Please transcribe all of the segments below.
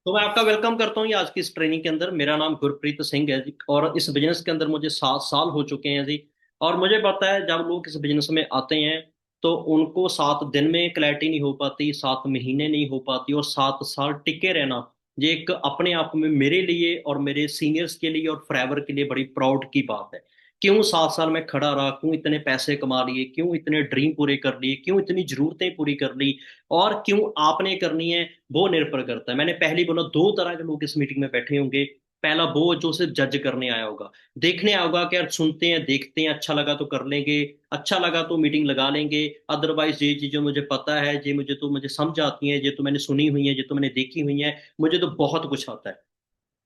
तो मैं आपका वेलकम करता हूँ ये आज की इस ट्रेनिंग के अंदर। मेरा नाम गुरप्रीत सिंह है जी, और इस बिजनेस के अंदर मुझे 7 साल हो चुके हैं जी। और मुझे पता है जब लोग इस बिजनेस में आते हैं तो उनको 7 दिन में क्लैरिटी नहीं हो पाती, 7 महीने नहीं हो पाती, और 7 साल टिके रहना ये एक अपने आप में मेरे लिए और मेरे सीनियर्स के लिए और फॉरएवर के लिए बड़ी प्राउड की बात है। क्यों 7 साल में खड़ा रहा, क्यों इतने पैसे कमा लिए, क्यों इतने ड्रीम पूरे कर लिए, क्यों इतनी जरूरतें पूरी कर ली, और क्यों आपने करनी है, वो निर्भर करता है। मैंने पहले ही बोला, 2 तरह के लोग इस मीटिंग में बैठे होंगे। पहला वो जो सिर्फ जज करने आया होगा, देखने आया होगा कि यार सुनते हैं देखते हैं, अच्छा लगा तो कर लेंगे, अच्छा लगा तो मीटिंग लगा लेंगे, अदरवाइज ये चीजें मुझे पता है, ये मुझे समझ आती है, ये तो मैंने सुनी हुई है, ये तो मैंने देखी हुई है, मुझे तो बहुत कुछ आता है।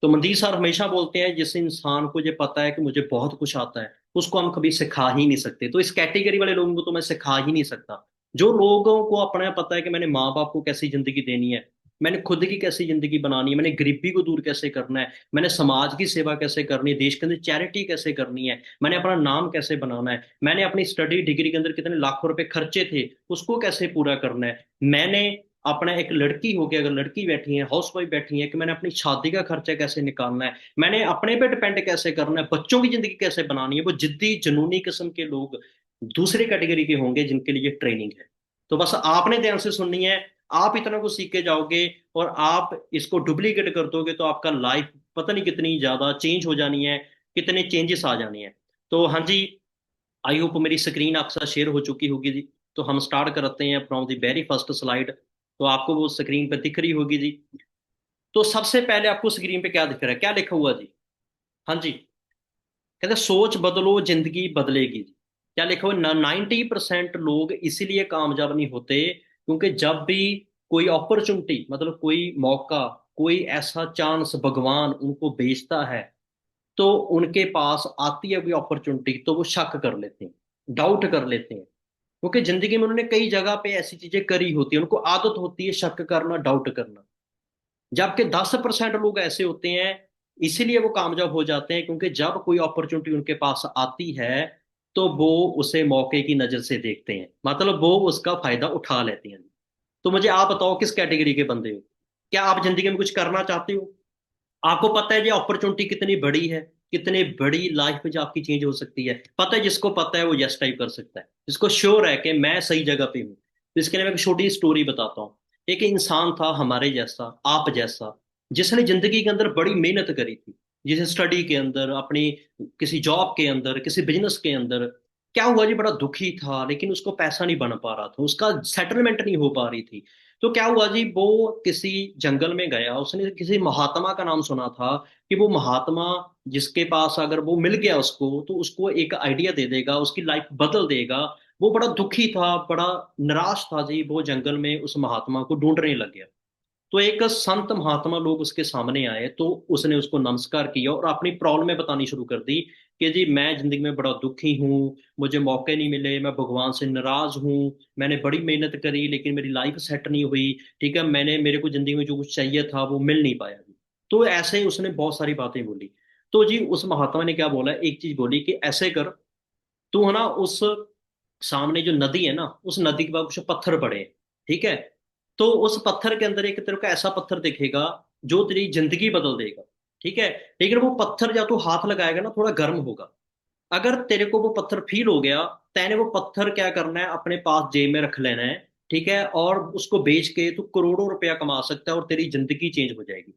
तो मंदीप सर हमेशा बोलते हैं जिस इंसान को ये पता है कि मुझे बहुत कुछ आता है उसको हम कभी सिखा ही नहीं सकते। तो इस कैटेगरी वाले लोगों को तो मैं सिखा ही नहीं सकता। जो लोगों को अपना पता है कि मैंने माँ बाप को कैसी जिंदगी देनी है, मैंने खुद की कैसी जिंदगी बनानी है, मैंने गरीबी को दूर कैसे करना है, मैंने समाज की सेवा कैसे करनी है, देश के अंदर चैरिटी कैसे करनी है, मैंने अपना नाम कैसे बनाना है, मैंने अपनी स्टडी डिग्री के अंदर कितने लाखों रुपए खर्चे थे उसको कैसे पूरा करना है, मैंने अपना एक लड़की हो गई, अगर लड़की बैठी है, हाउस वाइफ बैठी है, कि मैंने अपनी शादी का खर्चा कैसे निकालना है, मैंने अपने पे डिपेंड कैसे करना है, बच्चों की जिंदगी कैसे बनानी है, वो जिद्दी जुनूनी किस्म के लोग दूसरे कैटेगरी के होंगे जिनके लिए ट्रेनिंग है। तो बस आपने ध्यान से सुननी है। आप इतना कुछ सीख के जाओगे और आप इसको डुप्लीकेट कर दोगे तो आपका लाइफ पता नहीं कितनी ज्यादा चेंज हो जानी है, कितने चेंजेस आ जाने हैं। तो हाँ जी, आई होप मेरी स्क्रीन आपके साथ शेयर हो चुकी होगी जी। तो हम स्टार्ट करते हैं from the very first slide. तो आपको वो स्क्रीन पे दिख रही होगी जी। तो सबसे पहले आपको स्क्रीन पे क्या दिख रहा है, क्या लिखा हुआ जी? हाँ जी, कहते हैं, सोच बदलो जिंदगी बदलेगी। क्या लिखा हुआ? 90% लोग इसीलिए कामयाब नहीं होते क्योंकि जब भी कोई अपॉर्चुनिटी, मतलब कोई मौका, कोई ऐसा चांस भगवान उनको भेजता है, तो उनके पास आती है कोई अपॉर्चुनिटी तो वो शक कर लेते हैं, डाउट कर लेते हैं। क्योंकि जिंदगी में उन्होंने कई जगह पे ऐसी चीजें करी होती है, उनको आदत होती है शक करना, डाउट करना। जबकि 10% लोग ऐसे होते हैं, इसीलिए वो कामयाब हो जाते हैं क्योंकि जब कोई अपॉर्चुनिटी उनके पास आती है तो वो उसे मौके की नजर से देखते हैं, मतलब वो उसका फायदा उठा लेते हैं। तो मुझे आप बताओ किस कैटेगरी के बंदे हो? क्या आप जिंदगी में कुछ करना चाहते हो? आपको पता है ये अपॉर्चुनिटी कितनी बड़ी है, कितनी बड़ी लाइफ में जो आपकी चेंज हो सकती है? पता है, जिसको पता है वो यस टाइप कर सकता है, जिसको श्योर है कि मैं सही जगह पे हूँ। तो इसके लिए मैं एक छोटी स्टोरी बताता हूँ। एक इंसान था हमारे जैसा, आप जैसा, जिसने जिंदगी के अंदर बड़ी मेहनत करी थी, जिसे स्टडी के अंदर, अपनी किसी जॉब के अंदर, किसी बिजनेस के अंदर। क्या हुआ जी, बड़ा दुखी था लेकिन उसको पैसा नहीं बन पा रहा था, उसका सेटलमेंट नहीं हो पा रही थी। तो क्या हुआ जी, वो किसी जंगल में गया, उसने किसी महात्मा का नाम सुना था कि वो महात्मा जिसके पास अगर वो मिल गया उसको तो उसको एक आइडिया दे देगा, उसकी लाइफ बदल देगा। वो बड़ा दुखी था, बड़ा निराश था जी, वो जंगल में उस महात्मा को ढूंढने लग गया। तो एक संत महात्मा लोग उसके सामने आए तो उसने उसको नमस्कार किया और अपनी प्रॉब्लमें बतानी शुरू कर दी कि जी मैं जिंदगी में बड़ा दुखी हूँ, मुझे मौके नहीं मिले, मैं भगवान से नाराज हूँ, मैंने बड़ी मेहनत करी लेकिन मेरी लाइफ सेट नहीं हुई। ठीक है, मेरे को जिंदगी में जो कुछ चाहिए था वो मिल नहीं पाया जी। तो ऐसे ही उसने बहुत सारी बातें बोली। तो जी उस महात्मा ने क्या बोला, एक चीज बोली कि ऐसे कर, तू है ना उस सामने जो नदी है ना, उस नदी के बाद कुछ पत्थर पड़े हैं, ठीक है? तो उस पत्थर के अंदर एक तेरे को ऐसा पत्थर दिखेगा जो तेरी जिंदगी बदल देगा, ठीक है? लेकिन वो पत्थर जब तू हाथ लगाएगा ना थोड़ा गर्म होगा। अगर तेरे को वो पत्थर फील हो गया, तैने वो पत्थर क्या करना है, अपने पास जेब में रख लेना है, ठीक है? और उसको बेच के तू करोड़ों रुपया कमा सकता है और तेरी जिंदगी चेंज हो जाएगी।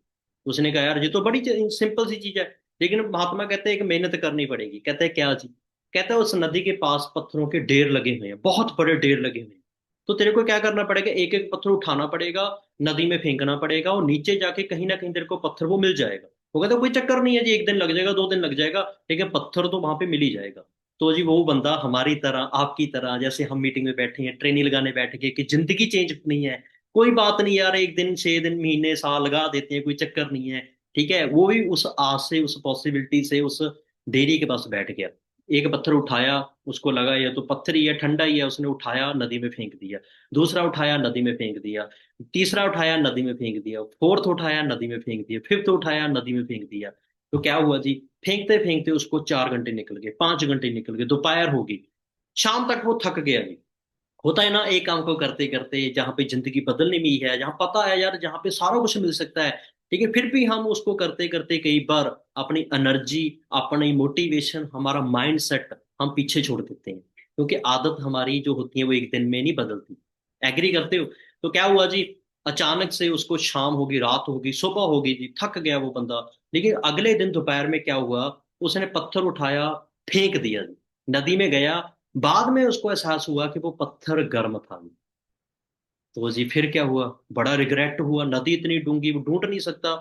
उसने कहा यार ये तो बड़ी सिंपल सी चीज है। लेकिन महात्मा कहते हैं कि मेहनत करनी पड़ेगी। कहते हैं क्या जी? कहता है उस नदी के पास पत्थरों के ढेर लगे हुए हैं, बहुत बड़े ढेर लगे हुए हैं। तो तेरे को क्या करना पड़ेगा, एक एक पत्थर उठाना पड़ेगा, नदी में फेंकना पड़ेगा, और नीचे जाके कहीं ना कहीं तेरे को पत्थर वो मिल जाएगा। वो कहता कोई चक्कर नहीं है जी, एक दिन लग जाएगा, 2 दिन लग जाएगा, लेकिन पत्थर तो वहां पे मिल ही जाएगा। तो जी वो बंदा हमारी तरह, आपकी तरह, जैसे हम मीटिंग में बैठे हैं, ट्रेनिंग लगाने बैठ के कि जिंदगी चेंज नहीं है, कोई बात नहीं यार, एक दिन, 6 दिन, महीने, साल लगा देते हैं, कोई चक्कर नहीं है। ठीक है, वो भी उस आस से, उस पॉसिबिलिटी से उस डेयरी के पास बैठ गया। एक पत्थर उठाया, उसको लगा ये तो पत्थर ही है, ठंडा ही है, उसने उठाया नदी में फेंक दिया। दूसरा उठाया नदी में फेंक दिया। तीसरा उठाया नदी में फेंक दिया। फोर्थ उठाया नदी में फेंक दिया। फिफ्थ उठाया नदी में फेंक दिया। तो क्या हुआ जी, फेंकते फेंकते उसको 4 घंटे निकल गए, 5 घंटे निकल गए, दोपहर होगी, शाम तक वो थक गया जी। होता है ना, एक काम को करते करते जहां पे जिंदगी बदलनी भी है, जहां पता है यार जहां पे सारा कुछ मिल सकता है, ठीक है, फिर भी हम उसको करते करते कई बार अपनी एनर्जी, अपनी मोटिवेशन, हमारा माइंड सेट हम पीछे छोड़ देते हैं, क्योंकि आदत हमारी जो होती है वो एक दिन में नहीं बदलती। एग्री करते हो? तो क्या हुआ जी, अचानक से उसको शाम होगी, रात होगी, सुबह होगी जी, थक गया वो बंदा। लेकिन अगले दिन दोपहर में क्या हुआ, उसने पत्थर उठाया, फेंक दिया जी, नदी में गया। बाद में उसको एहसास हुआ कि वो पत्थर गर्म था। तो जी फिर क्या हुआ, बड़ा रिग्रेट हुआ, नदी इतनी डूंगी, वो ढूंढ नहीं सकता।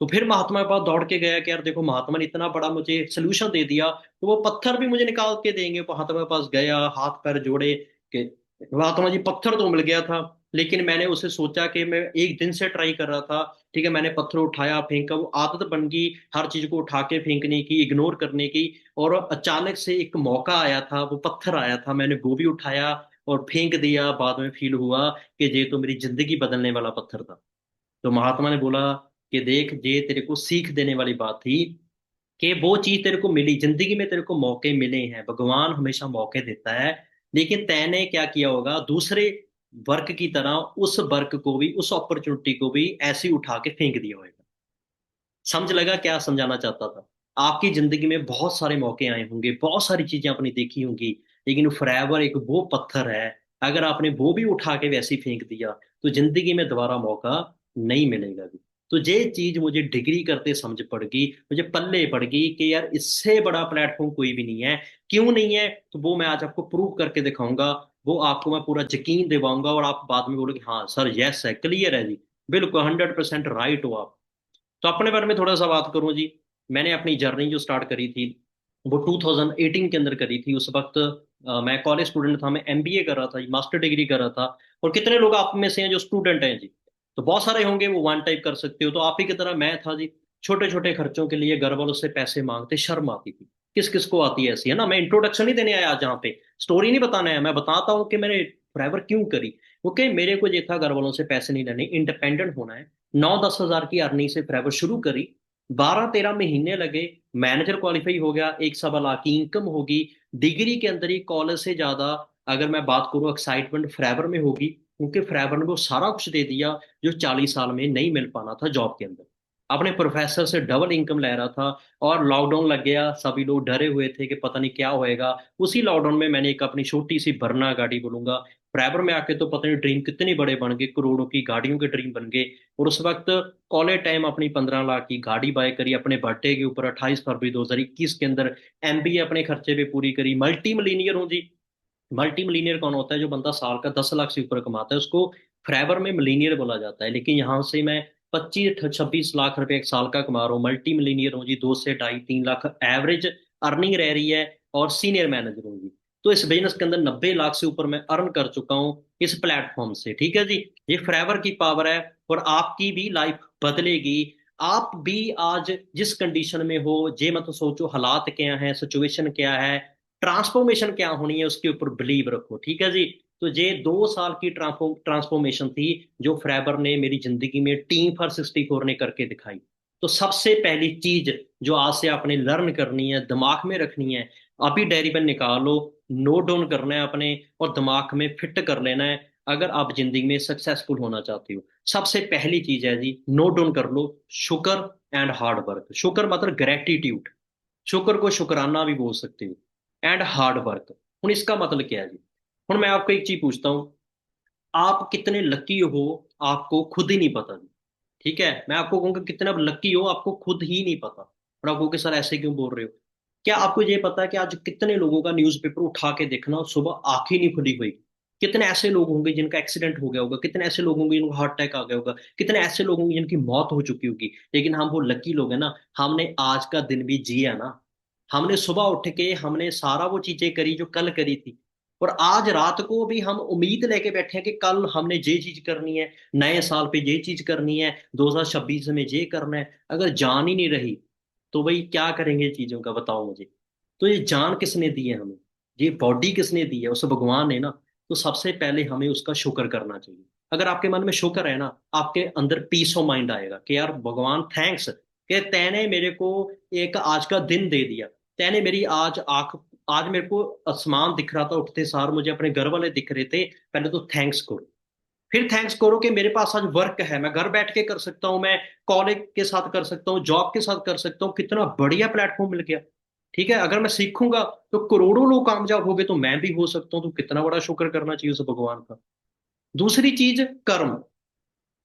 तो फिर महात्मा के पास दौड़ के गया कि यार देखो, महात्मा ने इतना बड़ा मुझे सोल्यूशन दे दिया, तो वो पत्थर भी मुझे निकाल के देंगे। महात्मा के पास गया, हाथ पैर जोड़े कि महात्मा जी, पत्थर तो मिल गया था, लेकिन मैंने उसे सोचा कि मैं एक दिन से ट्राई कर रहा था। ठीक है, मैंने पत्थर उठाया, फेंका, वो आदत बन गई हर चीज को उठा के फेंकने की, इग्नोर करने की। और अचानक से एक मौका आया था, वो पत्थर आया था, मैंने वो भी उठाया और फेंक दिया। बाद में फील हुआ कि ये तो मेरी जिंदगी बदलने वाला पत्थर था। तो महात्मा ने बोला कि देख, ये तेरे को सीख देने वाली बात थी कि वो चीज तेरे को मिली, जिंदगी में तेरे को मौके मिले हैं, भगवान हमेशा मौके देता है। लेकिन तैने क्या किया होगा, दूसरे वर्क की तरह उस वर्क को भी, उस अपॉर्चुनिटी को भी ऐसे ही उठा के फेंक दिया होगा। समझ लगा क्या समझाना चाहता था? आपकी जिंदगी में बहुत सारे मौके आए होंगे, बहुत सारी चीजें आपने देखी होंगी, लेकिन फॉरएवर एक वो पत्थर है, अगर आपने वो भी उठा के वैसे ही फेंक दिया तो जिंदगी में दोबारा मौका नहीं मिलेगा भी। तो ये चीज मुझे डिग्री करते समझ पड़ गई, मुझे पल्ले पड़ गई कि यार इससे बड़ा प्लेटफॉर्म कोई भी नहीं है। क्यों नहीं है? तो वो मैं आज आपको प्रूव करके दिखाऊंगा, वो आपको मैं पूरा यकीन दिवाऊंगा, और आप बाद में बोलोगे हाँ सर, यस है, क्लियर है जी, बिल्कुल 100% राइट हो आप। तो अपने बारे में थोड़ा सा बात करूं जी। मैंने अपनी जर्नी जो स्टार्ट करी थी वो 2018 के अंदर करी थी। उस वक्त मैं कॉलेज स्टूडेंट था, मैं एमबीए कर रहा था, मास्टर डिग्री कर रहा था। और कितने लोग आप में से हैं जो स्टूडेंट हैं जी? तो बहुत सारे होंगे, वो वन टाइप कर सकते हो। तो आप ही की तरह मैं था जी, छोटे छोटे खर्चों के लिए घर वालों से पैसे मांगते, शर्म आती थी। किस किस को आती है ऐसी, है ना? मैं इंट्रोडक्शन नहीं देने आया आज यहाँ पे, स्टोरी नहीं बताना है, मैं बताता हूँ कि मैंने फॉरएवर क्यों करी। ओके, मेरे को ये था घर वालों से पैसे नहीं लेने, इंडिपेंडेंट होना है। 9-10 हज़ार की अर्निंग से फॉरएवर शुरू करी। 12-13 महीने लगे, मैनेजर क्वालिफाई हो गया, 1 सवा लाख की इनकम होगी। डिग्री के अंदर ही कॉलेज से ज्यादा, अगर मैं बात करूँ, एक्साइटमेंट फ्रेवर में होगी, क्योंकि फ्रेवर ने वो सारा कुछ दे दिया जो 40 साल में नहीं मिल पाना था जॉब के अंदर। अपने प्रोफेसर से डबल इनकम ले रहा था। और लॉकडाउन लग गया, सभी लोग डरे हुए थे कि पता नहीं क्या होएगा। उसी लॉकडाउन में मैंने एक अपनी छोटी सी वरना गाड़ी बोलूंगा, फ्रेवर में आके तो पता नहीं ड्रीम कितनी बड़े बन गए, करोड़ों की गाड़ियों के ड्रीम बन गए। और उस वक्त कॉलेज टाइम अपनी 15 लाख की गाड़ी बाय करी, अपने बर्थडे के ऊपर 28 फरवरी 2021 के अंदर। एमबीए अपने खर्चे पे पूरी करी, मल्टी मिलीनियर हूँ जी। मल्टी मिलीनियर कौन होता है? जो बंदा साल का 10 लाख से ऊपर कमाता है, उसको फ्रेबर में मिलीनियर बोला जाता है। लेकिन यहाँ से मैं 25-26 लाख रुपए एक साल का कमा रहा हूँ, मल्टी मिलीनियर हूँ जी, 2 से ढाई 3 लाख एवरेज अर्निंग रह रही है। और सीनियर मैनेजर हूँ जी। तो इस बिजनेस के अंदर 90 लाख से ऊपर मैं अर्न कर चुका हूँ इस प्लेटफॉर्म से। ठीक है जी, ये फ्रेवर की पावर है। और आपकी भी लाइफ बदलेगी। आप भी आज जिस कंडीशन में हो, जे मत सोचो हालात क्या है, सिचुएशन क्या है, ट्रांसफॉर्मेशन क्या होनी है, उसके ऊपर बिलीव रखो। ठीक है जी। तो ये 2 साल की ट्रांसफॉर्मेशन थी जो फ्रेबर ने मेरी जिंदगी में टीम फॉर 64 ने करके दिखाई। तो सबसे पहली चीज जो आज से आपने लर्न करनी है, दिमाग में रखनी है, अभी डायरी पेन निकालो, नोट डाउन करना है अपने, और दिमाग में फिट कर लेना है। अगर आप जिंदगी में सक्सेसफुल होना चाहते हो, सबसे पहली चीज है जी, नोट डाउन कर लो, शुक्र एंड हार्ड वर्क। शुक्र मतलब ग्रेटिट्यूड, शुक्र को शुक्राना भी बोल सकते हो, एंड हार्ड वर्क। हूँ इसका मतलब क्या है जी? हूँ मैं आपको एक चीज पूछता हूँ, आप कितने लकी हो आपको खुद ही नहीं पता जी। ठीक है, मैं आपको कहूँगा कितना लकी हो आपको खुद ही नहीं पता। और आप कहोगे सर ऐसे क्यों बोल रहे हो? क्या आपको ये पता है कि आज कितने लोगों का न्यूज़पेपर उठा के देखना और सुबह आंख ही नहीं खुली हुई? कितने ऐसे लोग होंगे जिनका एक्सीडेंट हो गया होगा, कितने ऐसे लोग होंगे जिनको हार्ट अटैक आ गया होगा, कितने ऐसे लोग होंगे जिनकी मौत हो चुकी होगी। लेकिन हम वो लकी लोग हैं ना, हमने आज का दिन भी जिया ना। हमने सुबह उठ के हमने सारा वो चीजें करी जो कल करी थी। और आज रात को भी हम उम्मीद लेके बैठे हैं कि कल हमने ये चीज करनी है, नए साल पे ये चीज करनी है, 2026 में ये करना है। अगर जान ही नहीं रही तो भाई क्या करेंगे चीजों का, बताओ मुझे। तो ये जान किसने दी है हमें, ये बॉडी किसने दी है? उस भगवान ने ना। तो सबसे पहले हमें उसका शुक्र करना चाहिए। अगर आपके मन में शुक्र है ना, आपके अंदर पीस ऑफ माइंड आएगा कि यार भगवान थैंक्स कि तैने मेरे को एक आज का दिन दे दिया। तैने मेरी आज आंख, आज मेरे को आसमान दिख रहा था उठते सार, मुझे अपने घर वाले दिख रहे थे, पहले तो थैंक्स करो। फिर थैंक्स करो कि मेरे पास आज वर्क है, मैं घर बैठ के कर सकता हूँ, मैं कॉलेज के साथ कर सकता हूँ, जॉब के साथ कर सकता हूँ, कितना बढ़िया प्लेटफॉर्म मिल गया। ठीक है, अगर मैं सीखूंगा तो करोड़ों लोग कामयाब हो गए, तो मैं भी हो सकता हूँ, तो कितना बड़ा शुक्र करना चाहिए उस भगवान का। दूसरी चीज, कर्म।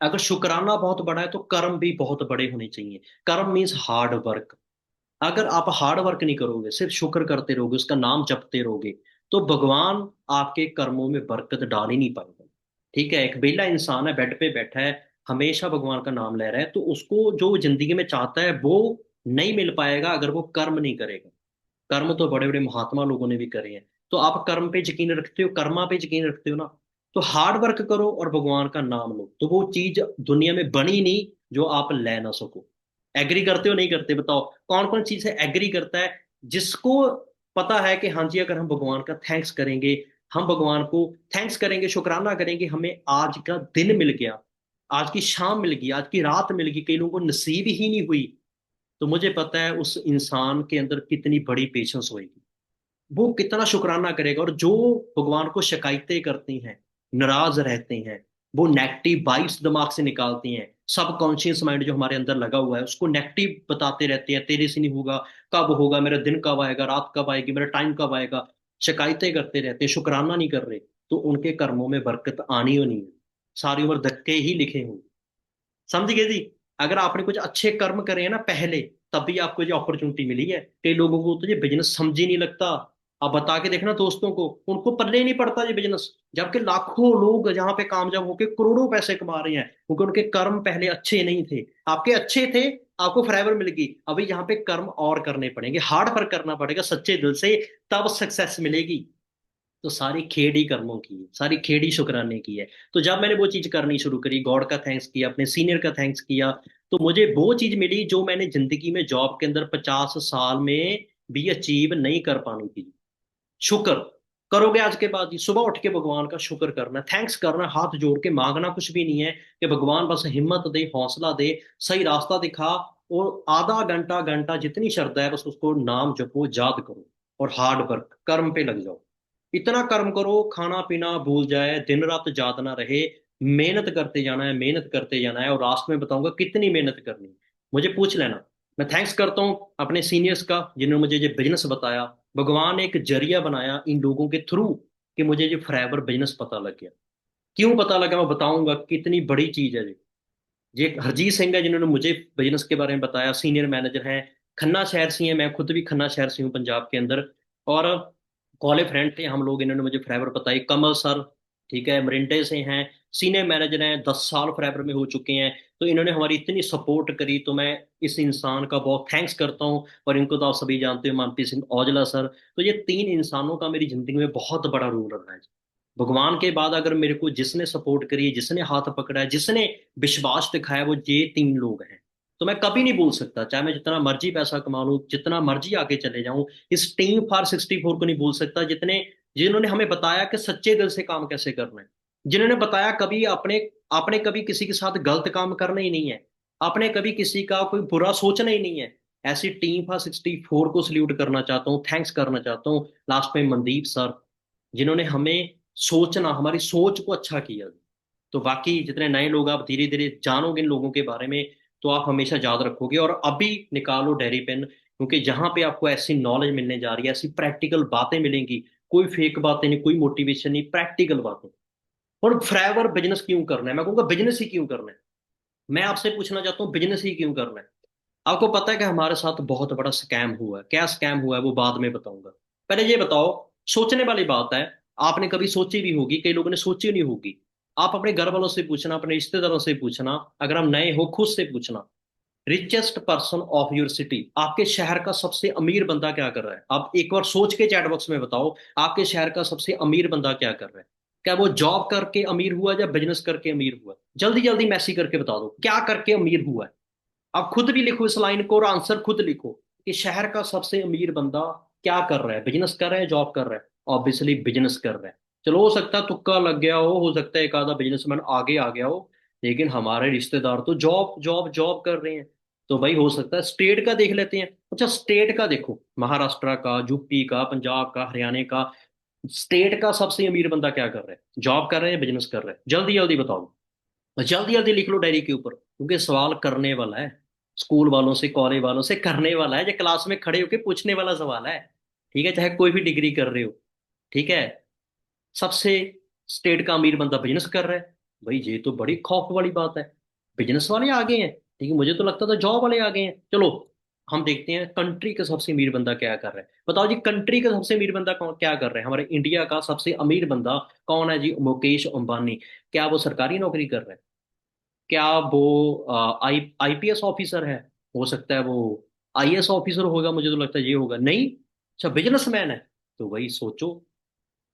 अगर शुक्राना बहुत बड़ा है तो कर्म भी बहुत बड़े होने चाहिए। कर्म मीन्स हार्ड वर्क। अगर आप हार्ड वर्क नहीं करोगे, सिर्फ शुक्र करते रहोगे, उसका नाम जपते रहोगे, तो भगवान आपके कर्मों में बरकत डाल ही नहीं पाएगा। ठीक है, एक बेला इंसान है, बेड पे बैठा है, हमेशा भगवान का नाम ले रहा है, तो उसको जो जिंदगी में चाहता है वो नहीं मिल पाएगा अगर वो कर्म नहीं करेगा। कर्म तो बड़े बड़े महात्मा लोगों ने भी करे हैं। तो आप कर्म पे यकीन रखते हो, कर्मा पे यकीन रखते हो ना, तो हार्ड वर्क करो और भगवान का नाम लो, तो वो चीज दुनिया में बनी नहीं जो आप ले ना सको। एग्री करते हो नहीं करते बताओ? कौन कौन चीज से एग्री करता है? जिसको पता है कि हाँ जी, अगर हम भगवान का थैंक्स करेंगे, हम भगवान को थैंक्स करेंगे, शुक्राना करेंगे, हमें आज का दिन मिल गया, आज की शाम मिल गई, आज की रात मिल गई, कई लोगों को नसीब ही नहीं हुई, तो मुझे पता है उस इंसान के अंदर कितनी बड़ी पेशेंस होगी, वो कितना शुक्राना करेगा। और जो भगवान को शिकायतें करती हैं, नाराज रहते हैं, वो नेगेटिव वाइब्स दिमाग से निकालती हैं, सबकॉन्शियस माइंड जो हमारे अंदर लगा हुआ है उसको नेगेटिव बताते रहते हैं, तेरे से नहीं होगा, कब होगा, मेरा दिन कब आएगा, रात कब आएगी, मेरा टाइम कब आएगा, शिकायतें करते रहते हैं, शुक्राना नहीं कर रहे, तो उनके कर्मों में बरकत आनी हो नहीं है, सारी उम्र धक्के ही लिखे होंगे। समझ गए जी? अगर आपने कुछ अच्छे कर्म करे हैं ना पहले, तभी आपको ये अपॉर्चुनिटी मिली है। कई लोगों को तो ये बिजनेस समझ ही नहीं लगता। आप बता के देखना दोस्तों को, उनको पल्ले ही नहीं पड़ता ये बिजनेस, जबकि लाखों लोग जहां पे कामयाब होके करोड़ों पैसे कमा रहे हैं, क्योंकि उनके कर्म पहले अच्छे नहीं थे। आपके अच्छे थे, आपको फॉरएवर मिल गई, अभी यहाँ पे कर्म और करने पड़ेंगे, हार्ड वर्क करना पड़ेगा सच्चे दिल से, तब सक्सेस मिलेगी। तो सारी खेड ही कर्मों की है, सारी खेड ही शुक्राने की है। तो जब मैंने वो चीज करनी शुरू करी, गॉड का थैंक्स किया, अपने सीनियर का थैंक्स किया, तो मुझे वो चीज मिली जो मैंने जिंदगी में जॉब के अंदर 50 साल में भी अचीव नहीं कर पानी थी। शुक्र करोगे आज के बाद ही, सुबह उठ के भगवान का शुक्र करना, थैंक्स करना, हाथ जोड़ के मांगना कुछ भी नहीं है, कि भगवान बस हिम्मत दे, हौसला दे, सही रास्ता दिखा, और आधा घंटा घंटा जितनी श्रद्धा है बस उसको नाम जपो, याद करो, और हार्ड वर्क कर्म पे लग जाओ। इतना कर्म करो, खाना पीना भूल जाए, दिन रात याद ना रहे, मेहनत करते जाना है, मेहनत करते जाना है, और लास्ट में बताऊंगा कितनी मेहनत करनी है, मुझे पूछ लेना। मैं थैंक्स करता हूँ अपने सीनियर्स का जिन्होंने मुझे ये बिजनेस बताया। भगवान ने एक जरिया बनाया इन लोगों के थ्रू कि मुझे ये फॉरएवर बिजनेस पता लग गया। क्यों पता लगा मैं बताऊंगा, कितनी बड़ी चीज है ये हरजीत सिंह है जिन्होंने मुझे बिजनेस के बारे में बताया, सीनियर मैनेजर हैं, खन्ना शहर से हैं, मैं खुद भी खन्ना शहर से हूँ पंजाब के अंदर। और कॉलेज फ्रेंड थे हम लोग, इन्होंने मुझे फॉरएवर बताई, कमल सर, ठीक है, मरिंडे से हैं, सीनियर मैनेजर हैं, 10 साल फॉरएवर में हो चुके हैं। तो इन्होंने हमारी इतनी सपोर्ट करी, तो मैं इस इंसान का बहुत थैंक्स करता हूँ। और इनको तो आप सभी जानते हो, मनप्रीत सिंह औजला सर। तो ये तीन इंसानों का मेरी जिंदगी में बहुत बड़ा रोल रहा है। भगवान के बाद अगर मेरे को जिसने सपोर्ट करी है, जिसने हाथ पकड़ा है, जिसने विश्वास दिखाया, वो ये तीन लोग हैं। तो मैं कभी नहीं भूल सकता, चाहे मैं जितना मर्जी पैसा कमा लूं, जितना मर्जी आगे चले जाऊं, इस टीम फॉर 64 को नहीं भूल सकता, जितने जिन्होंने हमें बताया कि सच्चे दिल से काम कैसे करना है, जिन्होंने बताया कभी आपने आपने कभी किसी के साथ गलत काम करना ही नहीं है, आपने कभी किसी का कोई बुरा सोचना ही नहीं है। ऐसी टीम फॉर 64 को सल्यूट करना चाहता हूँ, थैंक्स करना चाहता हूँ। लास्ट में मनदीप सर, जिन्होंने हमें सोचना, हमारी सोच को अच्छा किया। तो बाकी जितने नए लोग, आप धीरे धीरे जानोगे इन लोगों के बारे में, तो आप हमेशा याद रखोगे। और अभी निकालो डायरी पेन, क्योंकि जहां पे आपको ऐसी नॉलेज मिलने जा रही है, ऐसी प्रैक्टिकल बातें मिलेंगी, कोई फेक बातें नहीं, कोई मोटिवेशन नहीं, प्रैक्टिकल बातें। और फॉरएवर बिजनेस क्यों करना है, मैं कहूँगा बिजनेस ही क्यों करना है। मैं आपसे पूछना चाहता हूँ, बिजनेस ही क्यों करना है? आपको पता है कि हमारे साथ बहुत बड़ा स्कैम हुआ है, क्या स्कैम हुआ है वो बाद में बताऊंगा। पहले ये बताओ, सोचने वाली बात है, आपने कभी सोची भी होगी, कई लोगों ने सोची नहीं होगी। आप अपने घर वालों से पूछना, अपने रिश्तेदारों से पूछना, अगर हम नए हो खुद से पूछना, richest person of your city, आपके शहर का सबसे अमीर बंदा क्या कर रहा है? आप एक बार सोच के चैट बॉक्स में बताओ, आपके शहर का सबसे अमीर बंदा क्या कर रहा है? क्या वो जॉब करके अमीर हुआ या बिजनेस करके अमीर हुआ? जल्दी जल्दी मैसेज करके बता दो, क्या करके अमीर हुआ है? आप खुद भी लिखो इस लाइन को और आंसर खुद लिखो, कि शहर का सबसे अमीर बंदा क्या कर रहा है, बिजनेस कर रहा है, जॉब कर रहा है? ऑब्वियसली बिजनेस कर रहा है। चलो हो सकता है तुक्का लग गया हो सकता है एक आधा बिजनेसमैन आगे आ गया हो, लेकिन हमारे रिश्तेदार तो जॉब जॉब जॉब कर रहे हैं। तो भाई हो सकता है स्टेट का देख लेते हैं। अच्छा, स्टेट का देखो, महाराष्ट्र का, यूपी का, पंजाब का, हरियाणा का, स्टेट का सबसे अमीर बंदा क्या कर रहा है? जॉब कर रहे हैं, बिजनेस कर रहे हैं? जल्दी जल्दी बताओ। जल्दी जल्दी लिख लो डायरी के ऊपर, क्योंकि सवाल करने वाला है। स्कूल वालों से, कॉलेज वालों से करने वाला है, जो क्लास में खड़े होके पूछने वाला सवाल है। ठीक है, चाहे कोई भी डिग्री कर रहे हो। ठीक है। सबसे स्टेट का अमीर बंदा बिजनेस कर रहा है। भाई ये तो बड़ी खौफ वाली बात है। बिजनेस वाले आगे हैं। ठीक है, मुझे तो लगता था जॉब वाले आगे हैं। चलो, हम देखते हैं कंट्री का सबसे अमीर बंदा क्या कर रहा है। बताओ जी, कंट्री का सबसे अमीर बंदा कौन क्या कर रहा है? हमारे इंडिया का सबसे अमीर बंदा कौन है जी? मुकेश अंबानी। क्या वो सरकारी नौकरी कर रहा है? क्या वो आईपीएस ऑफिसर है? हो सकता है वो आईएएस ऑफिसर होगा, मुझे तो लगता है ये होगा नहीं। अच्छा, बिजनेसमैन है। तो वही सोचो,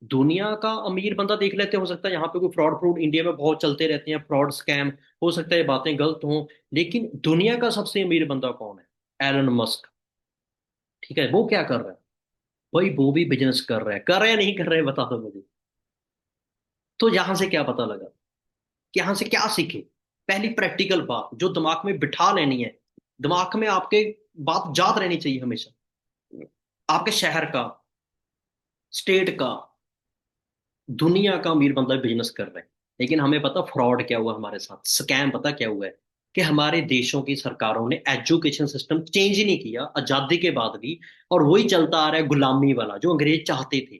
दुनिया का अमीर बंदा देख लेते, हो सकता है यहाँ पे कोई फ्रॉड फ्रॉड इंडिया में बहुत चलते रहते हैं, फ्रॉड स्कैम। हो सकता है ये बातें गलत हों, लेकिन दुनिया का सबसे अमीर बंदा कौन है? Elon Musk. ठीक है, वो क्या कर रहा है? भाई वो भी बिजनेस कर रहा है या नहीं कर रहा है, बता दो मुझे। तो यहां से क्या पता लगा कि यहां से क्या सीखे? पहली प्रैक्टिकल बात जो दिमाग में बिठा लेनी है, दिमाग में आपके बात याद रहनी चाहिए हमेशा। आपके शहर का, स्टेट का, दुनिया का अमीर बंदा बिजनेस कर रहा है। लेकिन हमें पता फ्रॉड क्या हुआ हमारे साथ, स्कैम पता क्या हुआ है? कि हमारे देशों की सरकारों ने एजुकेशन सिस्टम चेंज ही नहीं किया आजादी के बाद भी, और वही चलता आ रहा है गुलामी वाला जो अंग्रेज चाहते थे।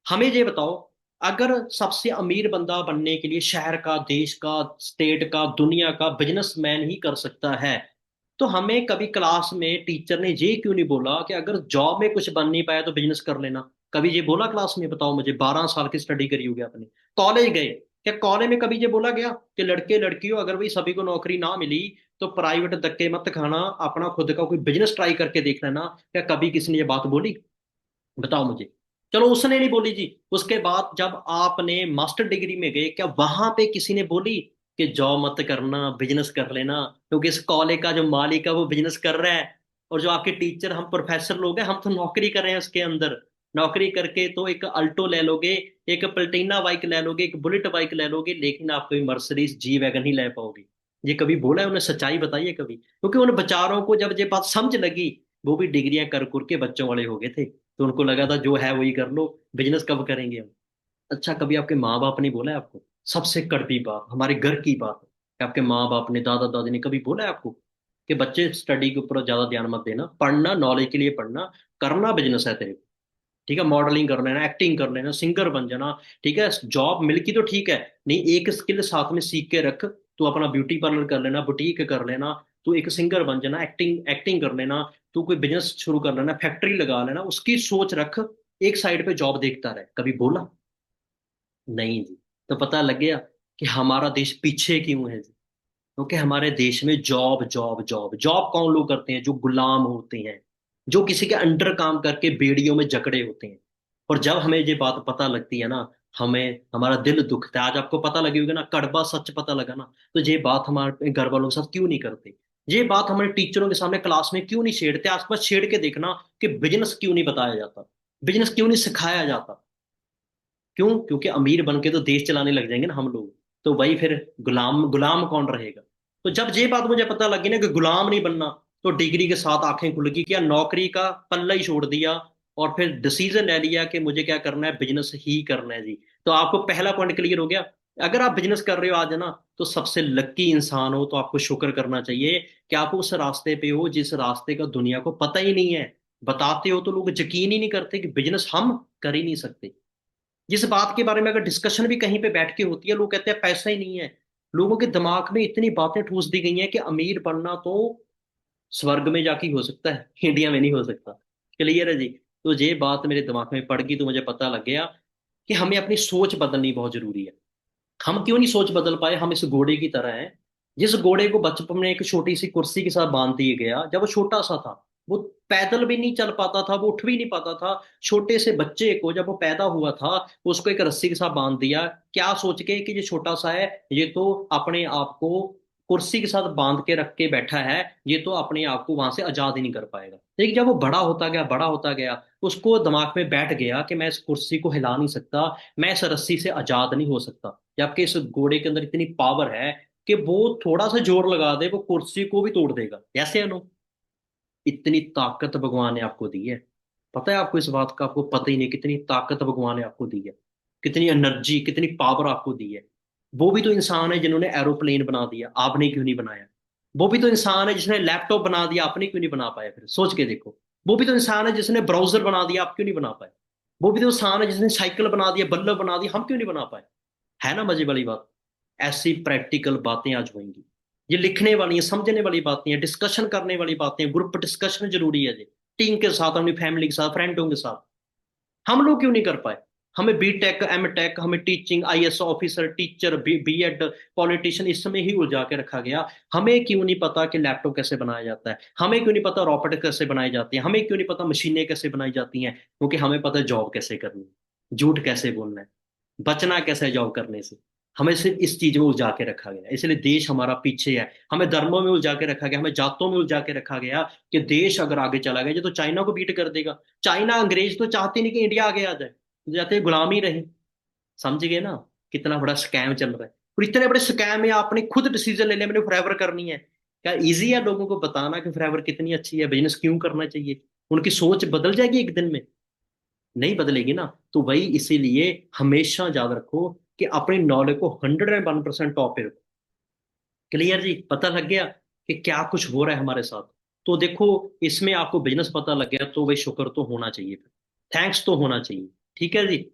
हमें ये बताओ, अगर सबसे अमीर बंदा बनने के लिए शहर का, देश का, स्टेट का, दुनिया का बिजनेसमैन ही कर सकता है, तो हमें कभी क्लास में टीचर ने ये क्यों नहीं बोला कि अगर जॉब में कुछ बन नहीं पाया तो बिजनेस कर लेना? कभी ये बोला क्लास में? बताओ मुझे, 12 साल की स्टडी करी होगी आपने, कॉलेज गए, क्या कॉलेज में कभी ये बोला गया कि लड़के लड़कियों अगर भाई सभी को नौकरी ना मिली तो प्राइवेट धक्के मत खाना, अपना खुद का कोई बिजनेस ट्राई करके देख लेना? क्या कभी किसी ने ये बात बोली? बताओ मुझे। चलो, उसने नहीं बोली जी। उसके बाद जब आपने मास्टर डिग्री में गए, क्या वहां पे किसी ने बोली कि जॉब मत करना, बिजनेस कर लेना, क्योंकि इस कॉलेज का जो मालिक है वो बिजनेस कर रहा है, और जो आपके टीचर, हम प्रोफेसर लोग हैं, हम तो नौकरी कर रहे हैं उसके अंदर। नौकरी करके तो एक अल्टो ले लोगे, एक प्लेटिना बाइक ले लोगे, एक बुलेट बाइक ले लोगे, लेकिन आप कोई मर्सिडीज जी वैगन ही ले पाओगे। ये कभी बोला है उन्हें? सच्चाई बताइए कभी, क्योंकि उन बेचारों को जब ये बात समझ लगी, वो भी डिग्रियां कर कर के बच्चों वाले हो गए थे, तो उनको लगा था जो है वही कर लो, बिजनेस कब करेंगे हम? अच्छा, कभी आपके माँ बाप ने बोला है आपको? सबसे कड़वी बात, हमारे घर की बात, कि आपके माँ बाप ने, दादा दादी ने कभी बोला है आपको कि बच्चे स्टडी के ऊपर ज्यादा ध्यान मत देना, पढ़ना नॉलेज के लिए पढ़ना, करना बिजनेस है तेरे को? ठीक है, मॉडलिंग कर लेना, एक्टिंग कर लेना, सिंगर बन जाना। ठीक है, जॉब मिल की तो ठीक है, नहीं एक स्किल साथ में सीख के रख। तू अपना ब्यूटी पार्लर कर लेना, बुटीक कर लेना, तू एक सिंगर बन जाना, एक्टिंग एक्टिंग कर लेना, तू कोई बिजनेस शुरू कर लेना, फैक्ट्री लगा लेना, उसकी सोच रख। एक साइड पे जॉब देखता रहे, कभी बोला? नहीं जी। तो पता लग गया कि हमारा देश पीछे क्यों है जी। क्योंकि हमारे देश में जॉब जॉब जॉब जॉब कौन लोग करते हैं? जो गुलाम होते हैं, जो किसी के अंडर काम करके बेड़ियों में जकड़े होते हैं। और जब हमें ये बात पता लगती है ना, हमें हमारा दिल दुखता है। आज आपको पता लगी होगी ना, कड़वा सच पता लगा ना, तो ये बात हमारे घर वालों के साथ क्यों नहीं करते? ये बात हमारे टीचरों के सामने क्लास में क्यों नहीं छेड़ते? आसपास छेड़ के देखना कि बिजनेस क्यों नहीं बताया जाता, बिजनेस क्यों नहीं सिखाया जाता? क्यों? क्योंकि अमीर बन के तो देश चलाने लग जाएंगे ना हम लोग, तो वही फिर गुलाम गुलाम कौन रहेगा? तो जब ये बात मुझे पता लगी ना कि गुलाम नहीं बनना, तो डिग्री के साथ आंखें खुल गई, क्या नौकरी का पल्ला ही छोड़ दिया, और फिर डिसीजन ले लिया कि मुझे क्या करना है, बिजनेस ही करना है जी। तो आपको पहला पॉइंट क्लियर हो गया। अगर आप बिजनेस कर रहे हो आज ना, तो सबसे लक्की इंसान हो, तो आपको शुक्र करना चाहिए कि आप उस रास्ते पे हो जिस रास्ते का दुनिया को पता ही नहीं है। बताते हो तो लोग यकीन ही नहीं करते कि बिजनेस हम कर ही नहीं सकते। जिस बात के बारे में अगर डिस्कशन भी कहीं पे बैठ के होती है, लोग कहते हैं पैसा ही नहीं है। लोगों के दिमाग में इतनी बातें ठूस दी गई हैं कि अमीर बनना तो स्वर्ग में जाके ही हो सकता है, इंडिया में नहीं हो सकता। क्लियर है जी? तो ये बात मेरे दिमाग में पड़ गई, तो मुझे पता लग गया कि हमें अपनी सोच बदलनी बहुत जरूरी है। हम क्यों नहीं सोच बदल पाए? हम इस घोड़े की तरह हैं, जिस घोड़े को बचपन में एक छोटी सी कुर्सी के साथ बांध दिया गया। जब वो छोटा सा था, वो पैदल भी नहीं चल पाता था, वो उठ भी नहीं पाता था। छोटे से बच्चे को जब वो पैदा हुआ था, उसको एक रस्सी के साथ बांध दिया, क्या सोच के कि ये छोटा सा है, ये तो अपने आप को कुर्सी के साथ बांध के रख के बैठा है, ये तो अपने आप को वहां से आजाद ही नहीं कर पाएगा। लेकिन जब वो बड़ा होता गया, बड़ा होता गया, उसको दिमाग में बैठ गया कि मैं इस कुर्सी को हिला नहीं सकता, मैं इस रस्सी से आजाद नहीं हो सकता। जबकि इस घोड़े के अंदर इतनी पावर है कि वो थोड़ा सा जोर लगा दे, वो कुर्सी को भी तोड़ देगा। ऐसे अनु, इतनी ताकत भगवान ने आपको दी है। पता है आपको इस बात का? आपको पता ही नहीं कितनी ताकत भगवान ने आपको दी है, कितनी एनर्जी, कितनी पावर आपको दी है। वो भी तो इंसान है जिन्होंने एरोप्लेन बना दिया, आपने क्यों नहीं बनाया? वो भी तो इंसान है जिसने लैपटॉप बना दिया, आपने क्यों नहीं बना पाया? फिर सोच के देखो। वो भी तो इंसान है जिसने ब्राउजर बना दिया, आप क्यों नहीं बना पाए? वो भी तो इंसान है जिसने साइकिल बना दिया, बल्ब बना दिया, हम क्यों नहीं बना पाए? है ना मजे वाली बात? ऐसी प्रैक्टिकल बातें आज होंगी। ये लिखने वाली हैं, समझने वाली बातें हैं, डिस्कशन करने वाली बातें हैं, ग्रुप डिस्कशन जरूरी है जी। टीम के साथ, अपनी फैमिली के साथ, फ्रेंडों के साथ। हम लोग क्यों नहीं कर पाए? हमें बीटेक, एमटेक, हमें teaching, IAS officer, teacher, BEd, politician इसमें ही उलझा के रखा गया। हमें क्यों नहीं पता कि लैपटॉप कैसे बनाया जाता है? हमें क्यों नहीं पता रॉकेट कैसे बनाई जाती है? हमें क्यों नहीं पता मशीनें कैसे बनाई जाती हैं? क्योंकि हमें पता है जॉब कैसे करनी है, झूठ कैसे बोलना है, बचना कैसे है जॉब करने से। हमें सिर्फ इस चीज में उलझा के रखा गया, इसलिए देश हमारा पीछे है। हमें धर्मों में उलझा के रखा गया, हमें जातों में उलझा के रखा गया कि देश अगर आगे चला गया तो चाइना को बीट कर देगा। चाइना, अंग्रेज तो चाहते नहीं कि इंडिया आगे आ जाए, जाते गुलामी रहे। समझ गए ना? कितना बड़ा स्कैम चल रहा है। और इतने बड़े स्कैम में आपने खुद डिसीजन ले लिया, मैंने फॉरएवर करनी है। क्या इजी है लोगों को बताना कि फॉरएवर कितनी अच्छी है, बिजनेस क्यों करना चाहिए? उनकी सोच बदल जाएगी एक दिन में? नहीं बदलेगी ना। तो वही इसीलिए हमेशा याद रखो कि अपनी नॉलेज को 101% टॉप पे रखो। क्लियर जी? पता लग गया कि क्या कुछ हो रहा है हमारे साथ? तो देखो, इसमें आपको बिजनेस पता लग गया तो भाई शुक्र तो होना चाहिए, फिर थैंक्स तो होना चाहिए। ठीक है जी।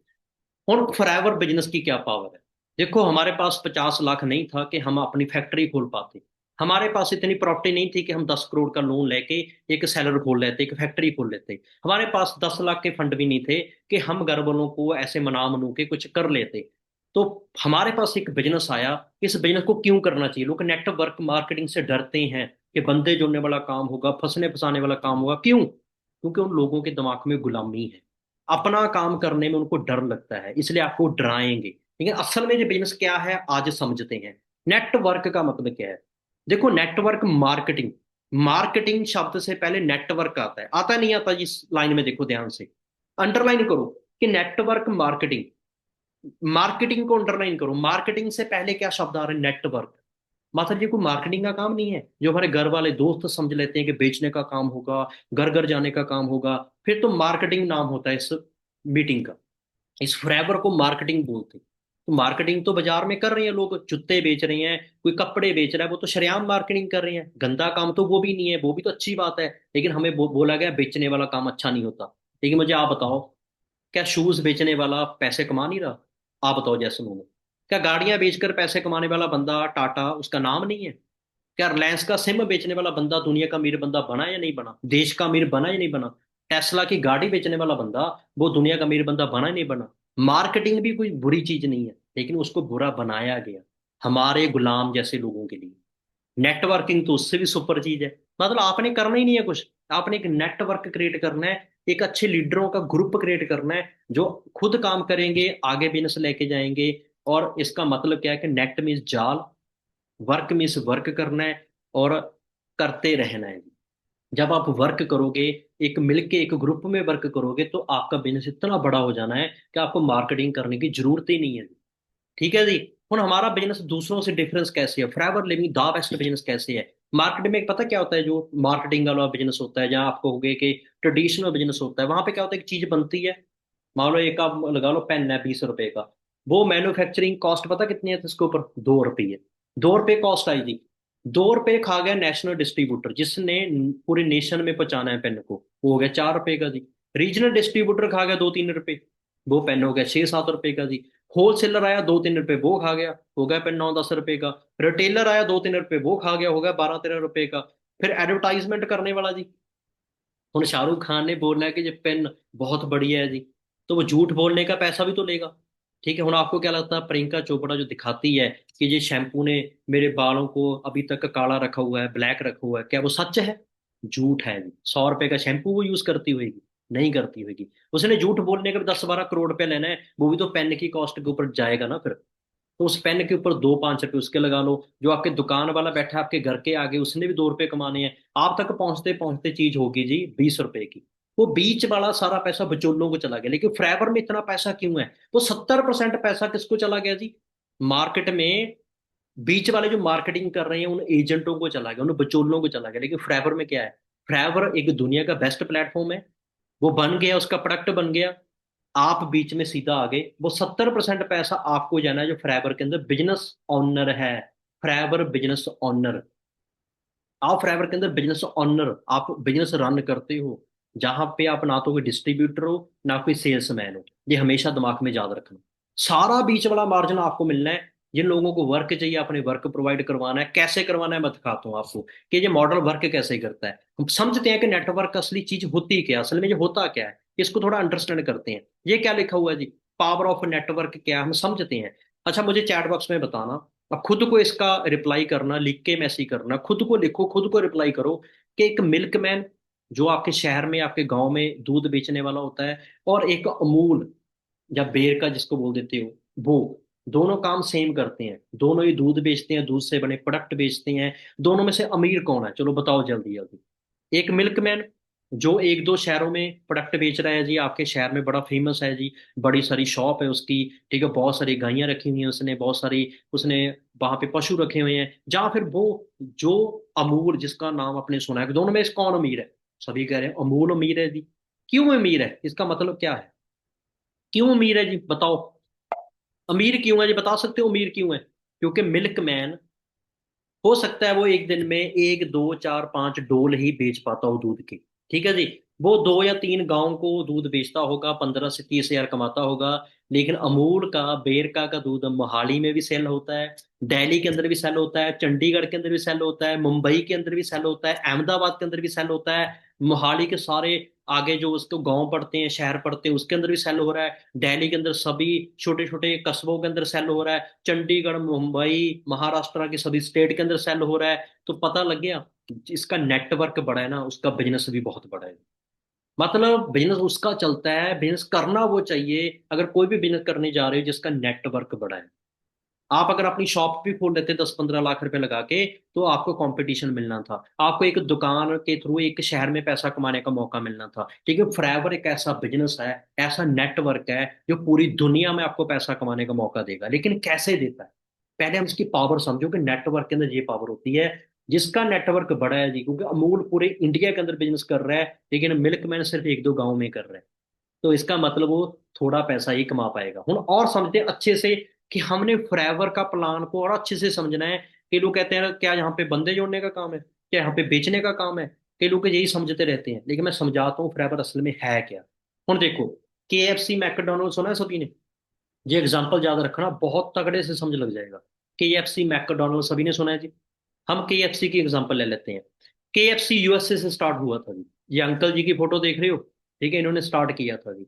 और फॉरएवर बिजनेस की क्या पावर है? देखो, हमारे पास 50 लाख नहीं था कि हम अपनी फैक्ट्री खोल पाते। हमारे पास इतनी प्रॉपर्टी नहीं थी कि हम 10 करोड़ का लोन लेके एक सेलर खोल लेते, एक फैक्ट्री खोल लेते। हमारे पास 10 लाख के फंड भी नहीं थे कि हम घर वालों को ऐसे मना मनू के कुछ कर लेते। तो हमारे पास एक बिजनेस आया। इस बिजनेस को क्यों करना चाहिए? लोग नेटवर्क मार्केटिंग से डरते हैं कि बंदे जोड़ने वाला काम होगा, फंसने फंसाने वाला काम होगा। क्यों? क्योंकि उन लोगों के दिमाग में गुलामी है, अपना काम करने में उनको डर लगता है, इसलिए आपको डराएंगे। लेकिन असल में जो बिजनेस क्या है आज समझते हैं। नेटवर्क का मतलब क्या है? देखो, नेटवर्क मार्केटिंग, मार्केटिंग शब्द से पहले नेटवर्क आता है, आता नहीं आता इस लाइन में देखो ध्यान से, अंडरलाइन करो कि नेटवर्क मार्केटिंग। मार्केटिंग को अंडरलाइन करो, मार्केटिंग से पहले क्या शब्द आ रहा है? नेटवर्क। मतलब ये कोई मार्केटिंग का काम नहीं है जो हमारे घर वाले दोस्त समझ लेते हैं कि बेचने का काम होगा, घर घर जाने का काम होगा। फिर तो मार्केटिंग नाम होता है इस मीटिंग का। इस फॉरएवर को मार्केटिंग बोलते हैं। तो मार्केटिंग तो बाजार में कर रहे हैं लोग, जूते बेच रहे हैं, कोई कपड़े बेच रहा है, वो तो शरेआम मार्केटिंग कर रहे हैं। गंदा काम तो वो भी नहीं है, वो भी तो अच्छी बात है। लेकिन हमें बोला गया बेचने वाला काम अच्छा नहीं होता। लेकिन मुझे आप बताओ, क्या शूज बेचने वाला पैसे कमा नहीं रहा? आप बताओ जैसे सुनो। क्या गाड़ियां बेचकर पैसे कमाने वाला बंदा टाटा, उसका नाम नहीं है? क्या रिलायंस का सिम बेचने वाला बंदा दुनिया का अमीर बंदा बना या नहीं बना? देश का अमीर बना या नहीं बना? टेस्ला की गाड़ी बेचने वाला बंदा, वो दुनिया का अमीर बंदा बना या नहीं बना? मार्केटिंग भी कोई बुरी चीज नहीं है, लेकिन उसको बुरा बनाया गया हमारे गुलाम जैसे लोगों के लिए। नेटवर्किंग तो उससे भी सुपर चीज है। मतलब आपने करना ही नहीं है कुछ, आपने एक नेटवर्क क्रिएट करना है, एक अच्छे लीडरों का ग्रुप क्रिएट करना है जो खुद काम करेंगे, आगे बिजनेस लेके जाएंगे। और इसका मतलब क्या है कि नेट मीन्स जाल, वर्क मीन्स वर्क करना है, और करते रहना है। जब आप वर्क करोगे, एक मिलके एक ग्रुप में वर्क करोगे, तो आपका बिजनेस इतना बड़ा हो जाना है कि आपको मार्केटिंग करने की जरूरत ही नहीं है। ठीक है जी। ਹੁਣ हमारा बिजनेस दूसरों से डिफरेंस कैसे है? Forever living the best business कैसे है? मार्केट में पता क्या होता है? जो मार्केटिंग वाला बिजनेस होता है, जहाँ आपको होगे कि ट्रेडिशनल बिजनेस होता है, वहां पे क्या होता है? एक चीज बनती है, मान लो एक आप लगा लो पेन है 20 रुपए का। वो मैन्युफैक्चरिंग कॉस्ट पता कितनी है? तो इसके ऊपर 2 रुपये। 2 रुपये कॉस्ट आई थी। 2 रुपये खा गया नेशनल डिस्ट्रीब्यूटर जिसने पूरे नेशन में पहुंचाना है पेन को, वो हो गया 4 रुपए का जी। रीजनल डिस्ट्रीब्यूटर खा गया 2-3 रुपए, वो पेन हो गया 6-7 रुपए का जी। होलसेलर आया 2-3 रुपए, वो खा गया, हो गया पेन 9-10 रुपए का। रिटेलर आया 2-3 रुपए, वो खा गया, हो गया 12-13 रुपए का। फिर एडवर्टाइजमेंट करने वाला जी, ਹੁਣ शाहरुख खान ने बोलना है कि ये पेन बहुत बढ़िया है जी, तो वो झूठ बोलने का पैसा भी तो लेगा। ठीक है। ਹੁਣ आपको क्या लगता है प्रियंका चोपड़ा जो दिखाती है कि ये शैम्पू ने मेरे बालों को अभी तक काला रखा हुआ है, ब्लैक रखा हुआ है, क्या वो सच है? झूठ है जी। 100 रुपए का शैम्पू वो यूज करती होगी? नहीं करती होगी। उसने झूठ बोलने का भी 10-12 करोड़ रुपया लेना है, वो भी तो पेन की कॉस्ट के ऊपर जाएगा ना फिर। तो उस पेन के ऊपर 2-5 रुपए उसके लगा लो। जो आपके दुकान वाला बैठा है आपके घर के आगे, उसने भी 2 रुपए कमाने हैं। आप तक पहुंचते पहुंचते चीज होगी जी 20 रुपए की। वो बीच वाला सारा पैसा बिचौलों को चला गया। लेकिन फ्राइबर में इतना पैसा क्यों है? वो 70% पैसा किसको चला गया जी? मार्केट में बीच वाले जो मार्केटिंग कर रहे हैं उन एजेंटों को चला गया, उन बिचौलों को चला गया। लेकिन फ्राइबर में क्या है? फ्राइबर एक दुनिया का बेस्ट प्लेटफॉर्म है। वो बन गया, उसका प्रोडक्ट बन गया, आप बीच में सीधा आ गए, वो 70% पैसा आपको जाना है जो फ्राइबर के अंदर बिजनेस ओनर है। फ्राइबर बिजनेस ओनर, आप फ्राइबर के अंदर बिजनेस ओनर, आप बिजनेस रन करते हो, जहां पे आप ना तो कोई डिस्ट्रीब्यूटर हो ना कोई सेल्समैन हो। ये हमेशा दिमाग में याद रखना। सारा बीच वाला मार्जिन आपको मिलना है। जिन लोगों को वर्क चाहिए, अपने वर्क प्रोवाइड करवाना है। कैसे करवाना है मैं दिखाता हूँ आपको कि ये मॉडल वर्क कैसे करता है। हम समझते हैं कि नेटवर्क असली चीज होती क्या है, असल में ये होता क्या है, इसको थोड़ा अंडरस्टैंड करते हैं। ये क्या लिखा हुआ है जी, पावर ऑफ नेटवर्क क्या है, हम समझते हैं। अच्छा, मुझे चैट बॉक्स में बताना, अब खुद को इसका रिप्लाई करना, लिख के मैसेज करना, खुद को लिखो, खुद को रिप्लाई करो कि एक मिल्कमैन जो आपके शहर में, आपके गांव में दूध बेचने वाला होता है, और एक अमूल या बेर का जिसको बोल देते हो, वो दोनों काम सेम करते हैं। दोनों ही दूध बेचते हैं, दूध से बने प्रोडक्ट बेचते हैं। दोनों में से अमीर कौन है, चलो बताओ जल्दी जल्दी। एक मिल्कमैन जो एक दो शहरों में प्रोडक्ट बेच रहा है जी, आपके शहर में बड़ा फेमस है जी, बड़ी सारी शॉप है उसकी, ठीक है, बहुत सारी गायें रखी हुई हैं उसने, बहुत सारी उसने वहां पे पशु रखे हुए हैं। जहां फिर वो जो अमूल जिसका नाम आपने सुना है, दोनों में से कौन अमीर है? सभी कह रहे हैं अमूल अमीर है जी। क्यों अमीर है, इसका मतलब क्या है? क्यों अमीर है जी बताओ? अमीर क्यों है जी, बता सकते हो अमीर क्यों है? क्योंकि मिल्कमैन, हो सकता है वो एक दिन में एक दो चार पांच डोल ही बेच पाता हो दूध की, ठीक है जी। वो दो या तीन गांव को दूध बेचता होगा, 15 से 30 हजार कमाता होगा। लेकिन अमूल का, बेरका का दूध मोहाली में भी सेल होता है, दिल्ली के अंदर भी सेल होता है, चंडीगढ़ के अंदर भी सेल होता है, मुंबई के अंदर भी सेल होता है, अहमदाबाद के अंदर भी सेल होता है, मोहाली के सारे आगे जो उसको गांव पड़ते हैं, शहर पड़ते हैं, उसके अंदर भी सेल हो रहा है। दिल्ली के अंदर सभी छोटे छोटे कस्बों के अंदर सेल हो रहा है। चंडीगढ़, मुंबई, महाराष्ट्र के सभी स्टेट के अंदर सेल हो रहा है। तो पता लग गया, इसका नेटवर्क बड़ा है ना, उसका बिजनेस भी बहुत बड़ा है। मतलब बिजनेस उसका चलता है, बिजनेस करना वो चाहिए, अगर कोई भी बिजनेस करने जा रहे हो जिसका नेटवर्क बड़ा है। आप अगर अपनी शॉप भी खोल लेते 10-15 लाख रुपए लगा के, तो आपको कंपटीशन मिलना था, आपको एक दुकान के थ्रू एक शहर में पैसा कमाने का मौका मिलना था। ठीक है, फॉरएवर एक ऐसा बिजनेस है, ऐसा नेटवर्क है जो पूरी दुनिया में आपको पैसा कमाने का मौका देगा। लेकिन कैसे देता है, पहले हम इसकी पावर समझो कि नेटवर्क के अंदर ये पावर होती है। जिसका नेटवर्क बड़ा है जी, क्योंकि अमूल पूरे इंडिया के अंदर बिजनेस कर रहा है, लेकिन मिल्कमैन सिर्फ एक दो गांव में कर रहा है, तो इसका मतलब वो थोड़ा पैसा ही कमा पाएगा। हूँ और समझते हैं अच्छे से कि हमने फॉरएवर का प्लान को और अच्छे से समझना है। कई लोग कहते हैं क्या यहाँ पे बंदे जोड़ने का काम है, क्या यहाँ पे बेचने का काम है? कई लोग यही समझते रहते हैं, लेकिन मैं समझाता हूँ फॉरएवर असल में है क्या। हूँ देखो, KFC मैकडोनल्ड सुना है सभी ने? ये एग्जाम्पल याद रखना, बहुत तगड़े से समझ लग जाएगा। KFC मैकडोनल्ड सभी ने सुना है जी। हम KFC की एग्जांपल ले लेते हैं। KFC यूएसए से स्टार्ट हुआ था जी। ये अंकल जी की फोटो देख रहे हो, ठीक है, इन्होंने स्टार्ट किया था जी।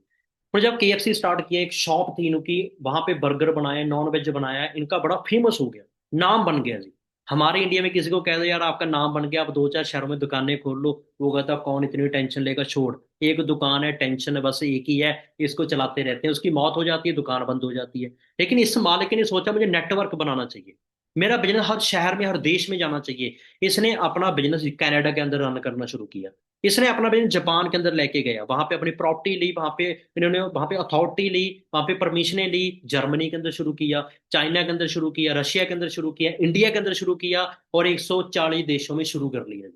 और जब KFC स्टार्ट किया, एक शॉप थी इनकी, वहां पे बर्गर बनाए, नॉन वेज बनाया, इनका बड़ा फेमस हो गया, नाम बन गया जी। हमारे इंडिया में किसी को कह दो यार आपका नाम बन गया, आप दो चार शहरों में दुकानें खोल लो, वो कहता कौन इतनी टेंशन लेगा, छोड़, एक दुकान है, टेंशन बस एक ही है, इसको चलाते रहते हैं, उसकी मौत हो जाती है, दुकान बंद हो जाती है। लेकिन इस मालिक ने सोचा मुझे नेटवर्क बनाना चाहिए, मेरा बिजनेस हर शहर में, हर देश में जाना चाहिए। इसने अपना बिजनेस कनाडा के अंदर रन करना शुरू किया। इसने अपना बिजनेस जापान के अंदर लेके गया, वहां पे अपनी प्रॉपर्टी ली, वहां पे इन्होंने वहां पे अथॉरिटी ली, वहां पे परमिशनें ली। जर्मनी के अंदर शुरू किया, चाइना के अंदर शुरू किया, रशिया के अंदर शुरू किया, इंडिया के अंदर शुरू किया, और 140 देशों में शुरू कर लिया।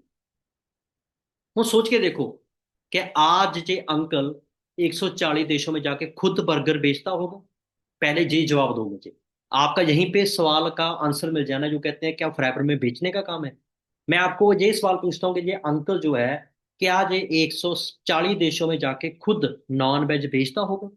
वो सोच के देखो कि आज जे अंकल 140 देशों में जाके खुद बर्गर बेचता होगा? पहले जी जवाब दो मुझे। आपका यहीं पे सवाल का आंसर मिल जाना, जो कहते हैं क्या फॉरएवर में बेचने का काम है। मैं आपको ये सवाल पूछता हूँ कि ये अंकल जो है, क्या ये 140 देशों में जाके खुद नॉन वेज बेचता होगा?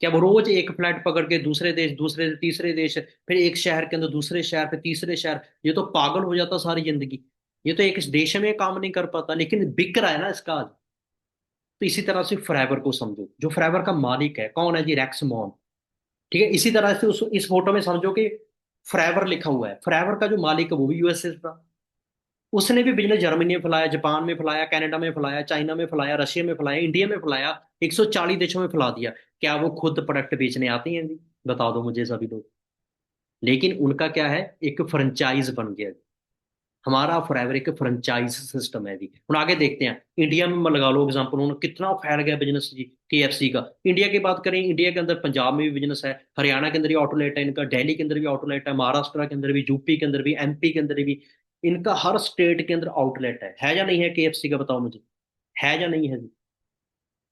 क्या वो रोज एक फ्लाइट पकड़ के दूसरे देश, दूसरे से तीसरे देश, फिर एक शहर के अंदर दूसरे शहर, फिर तीसरे शहर, ये तो पागल हो जाता सारी जिंदगी। ये तो एक देश में काम नहीं कर पाता, लेकिन बिक रहा है ना इसका आज। तो इसी तरह से फ्राइबर को समझो, जो फ्राइबर का मालिक है कौन है जी, रैक्समोन। ठीक है, इसी तरह से इस फोटो में समझो कि फ्राइबर लिखा हुआ है, फ्राइबर का जो मालिक है वो भी यूएसए था। उसने भी बिजनेस जर्मनी में फैलाया, जापान में फैलाया, कनाडा में फैलाया, चाइना में फैलाया, रशिया में फैलाया, इंडिया में फैलाया, 140 देशों में फैला दिया। क्या वो खुद प्रोडक्ट बेचने आती हैं जी? बता दो मुझे सभी लोग। लेकिन उनका क्या है, एक फ्रेंचाइज बन गया। हमारा फॉरएवर एक फ्रेंचाइज सिस्टम है जी। हम आगे देखते हैं, इंडिया में लगा लो एग्जांपल, उन्होंने कितना फैल गया बिजनेस जी KFC का। इंडिया की बात करें, इंडिया के अंदर पंजाब में भी बिजनेस है, हरियाणा के अंदर भी आउटलेट है इनका, दिल्ली के अंदर भी आउटलेट है, महाराष्ट्र के अंदर भी, यूपी के अंदर भी, MP के अंदर भी। इनका हर स्टेट के अंदर आउटलेट है या नहीं है KFC का, बताओ मुझे, है या नहीं है जी?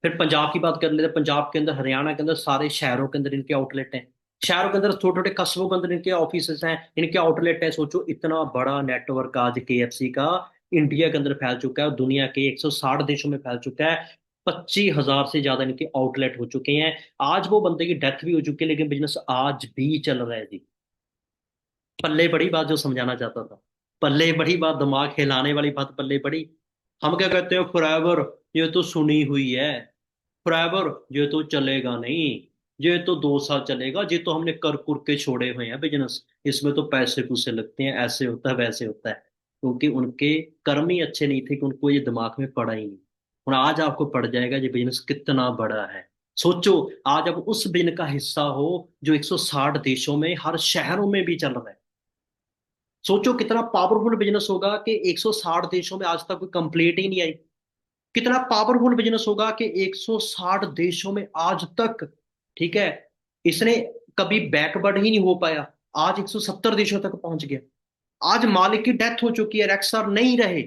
फिर पंजाब की बात कर लेते हैं, पंजाब के अंदर, हरियाणा के अंदर सारे शहरों के अंदर इनके आउटलेट हैं। शहरों के अंदर छोटे छोटे कस्बों के अंदर इनके ऑफिस हैं, इनके आउटलेट है। सोचो इतना बड़ा नेटवर्क आज केएफसी का इंडिया के अंदर फैल चुका है, और दुनिया के 160 देशों में फैल चुका है। 25,000 से ज्यादा इनके आउटलेट हो चुके हैं। आज वो बंदे की डेथ भी हो चुकी है, लेकिन बिजनेस आज भी चल रहा है जी। पल्ले बड़ी बात जो समझाना चाहता था, पल्ले बड़ी बात, दिमाग हिलाने वाली बात पल्ले बड़ी। हम क्या कहते हैं, फॉरएवर, ये तो सुनी हुई है। फॉरएवर, ये तो चलेगा नहीं, ये तो 2 साल चलेगा, ये तो हमने कर कुर के छोड़े हुए हैं बिजनेस, इसमें तो पैसे पूसे लगते हैं, ऐसे होता है वैसे होता है। क्योंकि उनके कर्म ही अच्छे नहीं थे कि उनको ये दिमाग में पड़ा ही नहीं। और आज आपको पड़ जाएगा ये बिजनेस कितना बड़ा है। सोचो, आज आप उस बिजनेस का हिस्सा हो जो 160 देशों में हर शहरों में भी चल रहा है। सोचो कितना पावरफुल बिजनेस होगा कि 160 देशों में आज तक कोई कंप्लेंट ही नहीं आई। कितना पावरफुल बिजनेस होगा कि 160 देशों में आज तक, ठीक है, इसने कभी बैकवर्ड ही नहीं हो पाया। आज 170 देशों तक पहुंच गया। आज मालिक की डेथ हो चुकी है, रेक्स सर नहीं रहे,